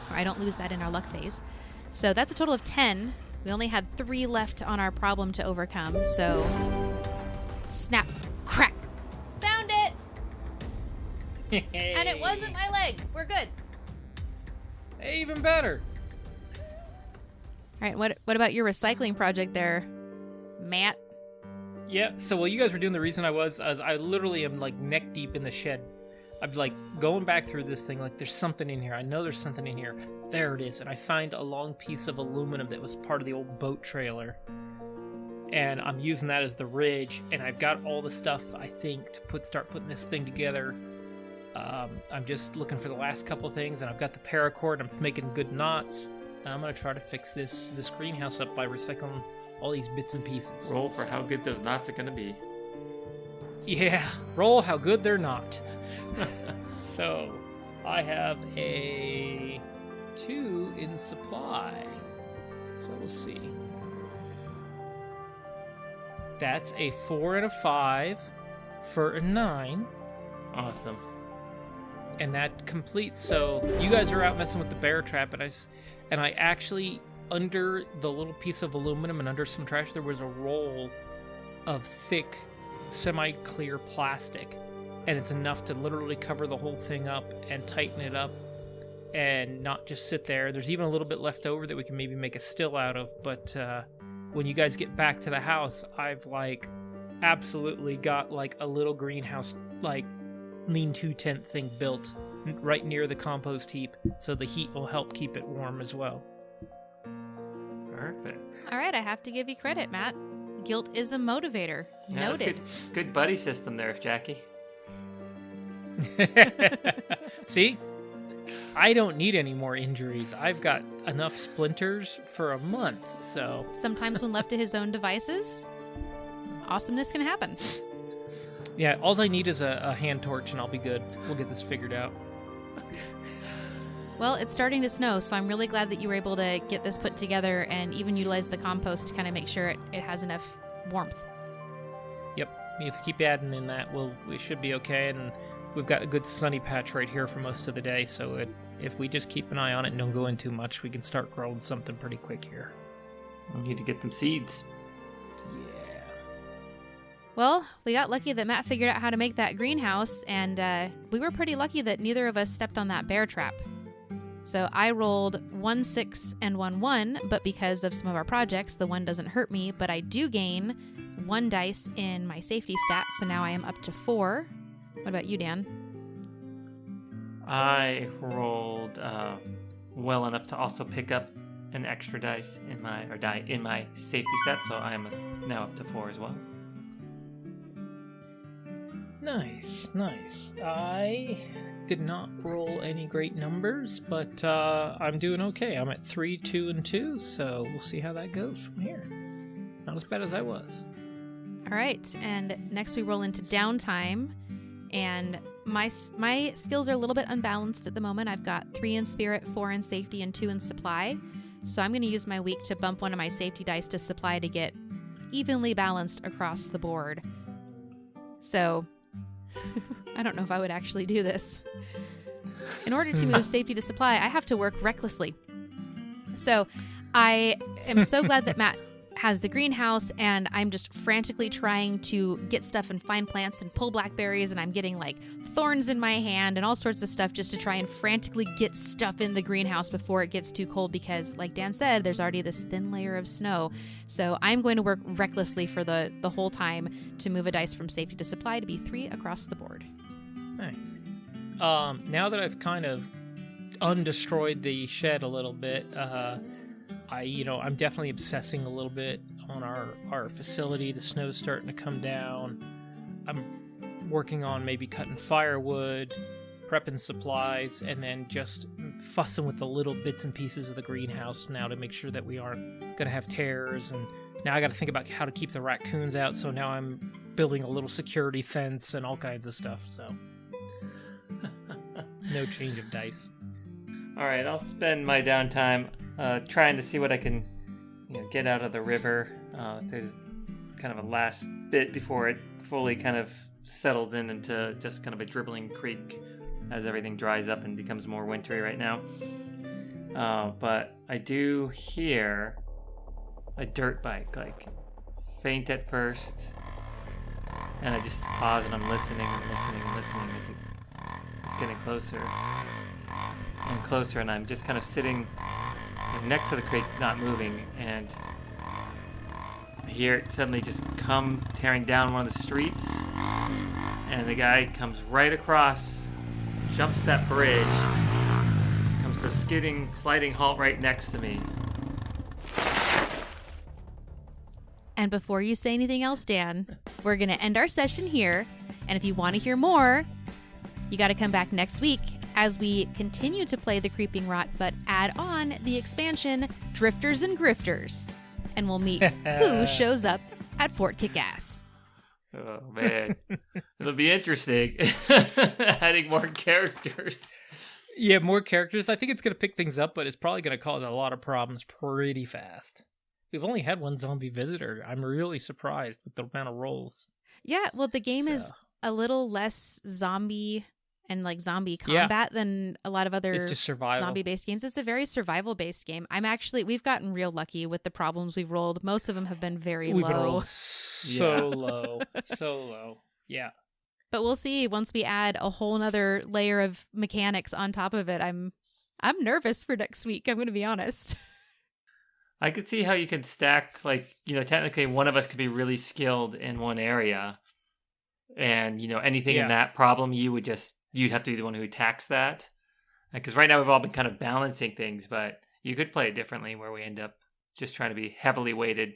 Or I don't lose that in our luck phase. So that's a total of 10. We only had 3 left on our problem to overcome. So snap, crack. Found it! And it wasn't my leg. We're good. Hey, even better. All right, what about your recycling project there, Matt? Yeah, so while you guys were doing, the reason I literally am like neck deep in the shed. I'm like going back through this thing, like there's something in here. I know there's something in here. There it is. And I find a long piece of aluminum that was part of the old boat trailer. And I'm using that as the ridge. And I've got all the stuff, I think, to start putting this thing together. I'm just looking for the last couple of things. And I've got the paracord. I'm making good knots. And I'm going to try to fix this greenhouse up by recycling all these bits and pieces. Roll for how good those knots are going to be. Yeah, roll how good they're not. So, I have a 2 in supply. So we'll see. That's a 4 and a 5 for a 9. Awesome. And that completes. So you guys are out messing with the bear trap, and I actually, under the little piece of aluminum and under some trash, there was a roll of thick, semi-clear plastic, and it's enough to literally cover the whole thing up and tighten it up and not just sit there. There's even a little bit left over that we can maybe make a still out of, but when you guys get back to the house, I've like absolutely got like a little greenhouse, like lean-to tent thing built right near the compost heap, so the heat will help keep it warm as well. Perfect. All right, I have to give you credit, Matt. Guilt is a motivator. Yeah, that's Noted. good buddy system there, Jackie. See? I don't need any more injuries. I've got enough splinters for a month, so... Sometimes when left to his own devices, awesomeness can happen. Yeah, all I need is a hand torch and I'll be good. We'll get this figured out. Well, it's starting to snow, so I'm really glad that you were able to get this put together and even utilize the compost to kind of make sure it has enough warmth. Yep. If we keep adding in that, we should be okay, and we've got a good sunny patch right here for most of the day, so if we just keep an eye on it and don't go in too much, we can start growing something pretty quick here. We need to get them seeds. Yeah. Well, we got lucky that Matt figured out how to make that greenhouse, and we were pretty lucky that neither of us stepped on that bear trap. So I rolled 1 6 and 1 1, but because of some of our projects, the 1 doesn't hurt me, but I do gain 1 dice in my safety stat, so now I am up to 4. What about you, Dan? I rolled well enough to also pick up an extra dice in my safety stat, so I am now up to 4 as well. Nice. I did not roll any great numbers, but I'm doing okay. I'm at 3, 2, and 2, so we'll see how that goes from here. Not as bad as I was. All right, and next we roll into downtime, and my skills are a little bit unbalanced at the moment. I've got 3 in spirit, 4 in safety, and 2 in supply. So I'm going to use my weak to bump one of my safety dice to supply to get evenly balanced across the board. So I don't know if I would actually do this. In order to move safety to supply, I have to work recklessly. So I am so glad that Matt has the greenhouse, and I'm just frantically trying to get stuff and find plants and pull blackberries, and I'm getting like thorns in my hand and all sorts of stuff just to try and frantically get stuff in the greenhouse before it gets too cold, because like Dan said, there's already this thin layer of snow. So I'm going to work recklessly for the whole time to move a dice from safety to supply to be 3 across the board. Nice. Now that I've kind of undestroyed the shed a little bit, I'm definitely obsessing a little bit on our facility. The snow's starting to come down. I'm working on maybe cutting firewood, prepping supplies, and then just fussing with the little bits and pieces of the greenhouse now to make sure that we aren't going to have tears. And now I got to think about how to keep the raccoons out. So now I'm building a little security fence and all kinds of stuff. So no change of dice. All right, I'll spend my downtime trying to see what I can get out of the river. There's kind of a last bit before it fully kind of settles into just kind of a dribbling creek as everything dries up and becomes more wintry right now. But I do hear a dirt bike, like faint at first, and I just pause and I'm listening. It's getting closer and closer, and I'm just kind of sitting next to the creek, not moving, and I hear it suddenly just come tearing down one of the streets, and the guy comes right across, jumps that bridge, comes to sliding halt right next to me. And before you say anything else, Dan, we're going to end our session here. And if you want to hear more, you got to come back next week as we continue to play the Creeping Rot, but add on the expansion Drifters and Grifters. And we'll meet who shows up at Fort Kickass. Oh, man. It'll be interesting. Adding more characters. Yeah, more characters. I think it's going to pick things up, but it's probably going to cause a lot of problems pretty fast. We've only had one zombie visitor. I'm really surprised with the amount of rolls. Yeah, well, the game is a little less zombie and like zombie combat than a lot of other it's just survival. Zombie-based games. It's a very survival-based game. We've gotten real lucky with the problems we've rolled. Most of them have been very We've low. Been rolled so low. So low. Yeah. But we'll see once we add a whole nother layer of mechanics on top of it. I'm nervous for next week, I'm going to be honest. I could see how you could stack, technically one of us could be really skilled in one area, and, anything in that problem, you'd have to be the one who attacks that. Because right now we've all been kind of balancing things, but you could play it differently where we end up just trying to be heavily weighted.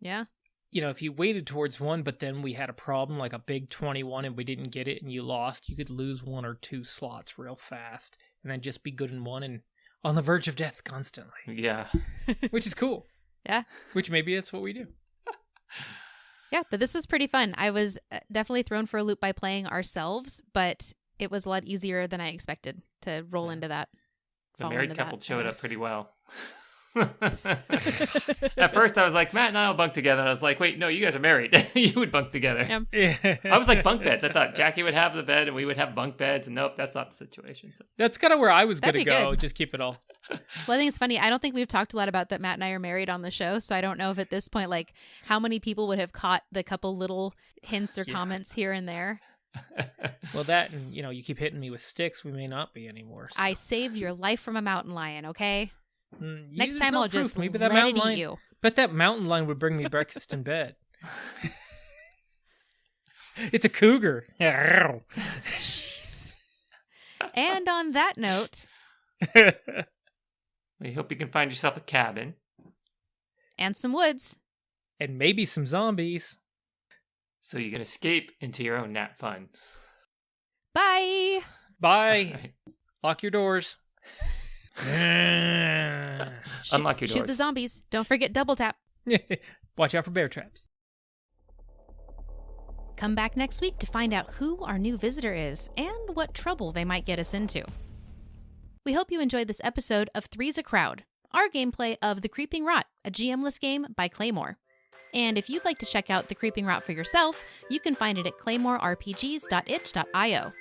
Yeah. If you weighted towards one, but then we had a problem, like a big 21, and we didn't get it and you lost, you could lose 1 or 2 slots real fast, and then just be good in one and on the verge of death constantly. Yeah. Which is cool. Yeah. Which maybe that's what we do. Yeah, but this was pretty fun. I was definitely thrown for a loop by playing ourselves, but it was a lot easier than I expected to roll into that. The married couple showed up pretty well. At first I was like, Matt and I will bunk together. And I was like, wait, no, you guys are married. You would bunk together. Yeah. I was like bunk beds. I thought Jackie would have the bed and we would have bunk beds. And nope, that's not the situation. So. That's kind of where I was going to go. Good. Just keep it all. Well, I think it's funny. I don't think we've talked a lot about that Matt and I are married on the show. So I don't know if at this point, how many people would have caught the couple little hints or comments here and there. Well, that and, you keep hitting me with sticks, we may not be anymore. So. I saved your life from a mountain lion, okay? Next There's time no I'll proof. just Maybe let that mountain it lion, eat you. Bet that mountain lion would bring me breakfast in bed. It's a cougar. Jeez. And on that note... We hope you can find yourself a cabin. And some woods. And maybe some zombies. So you can escape into your own NatFun. Bye! Bye. Right. Lock your doors. Unlock your doors. Shoot the zombies. Don't forget double tap. Watch out for bear traps. Come back next week to find out who our new visitor is and what trouble they might get us into. We hope you enjoyed this episode of Three's a Crowd, our gameplay of The Creeping Rot, a GM-less game by CLAYMORE. And if you'd like to check out The Creeping Rot for yourself, you can find it at claymorerpgs.itch.io.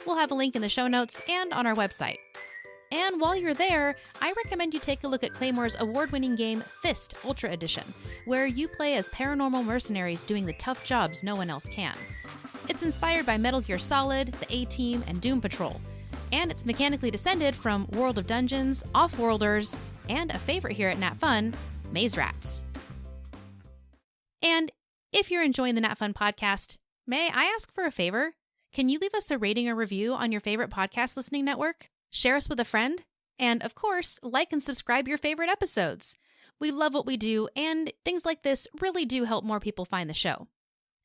We'll have a link in the show notes and on our website. And while you're there, I recommend you take a look at Claymore's award-winning game Fist Ultra Edition, where you play as paranormal mercenaries doing the tough jobs no one else can. It's inspired by Metal Gear Solid, the A-Team, and Doom Patrol, and it's mechanically descended from World of Dungeons, Offworlders, and a favorite here at NatFun, Maze Rats. And if you're enjoying the NatFun podcast, may I ask for a favor? Can you leave us a rating or review on your favorite podcast listening network? Share us with a friend? And of course, like and subscribe your favorite episodes. We love what we do, and things like this really do help more people find the show.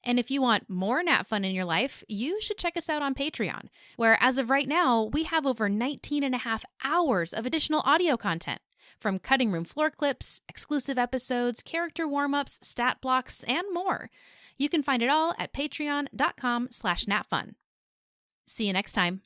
And if you want more NatFun in your life, you should check us out on Patreon, where as of right now, we have over 19 and a half hours of additional audio content, from cutting room floor clips, exclusive episodes, character warm-ups, stat blocks, and more. You can find it all at patreon.com/natfun. See you next time.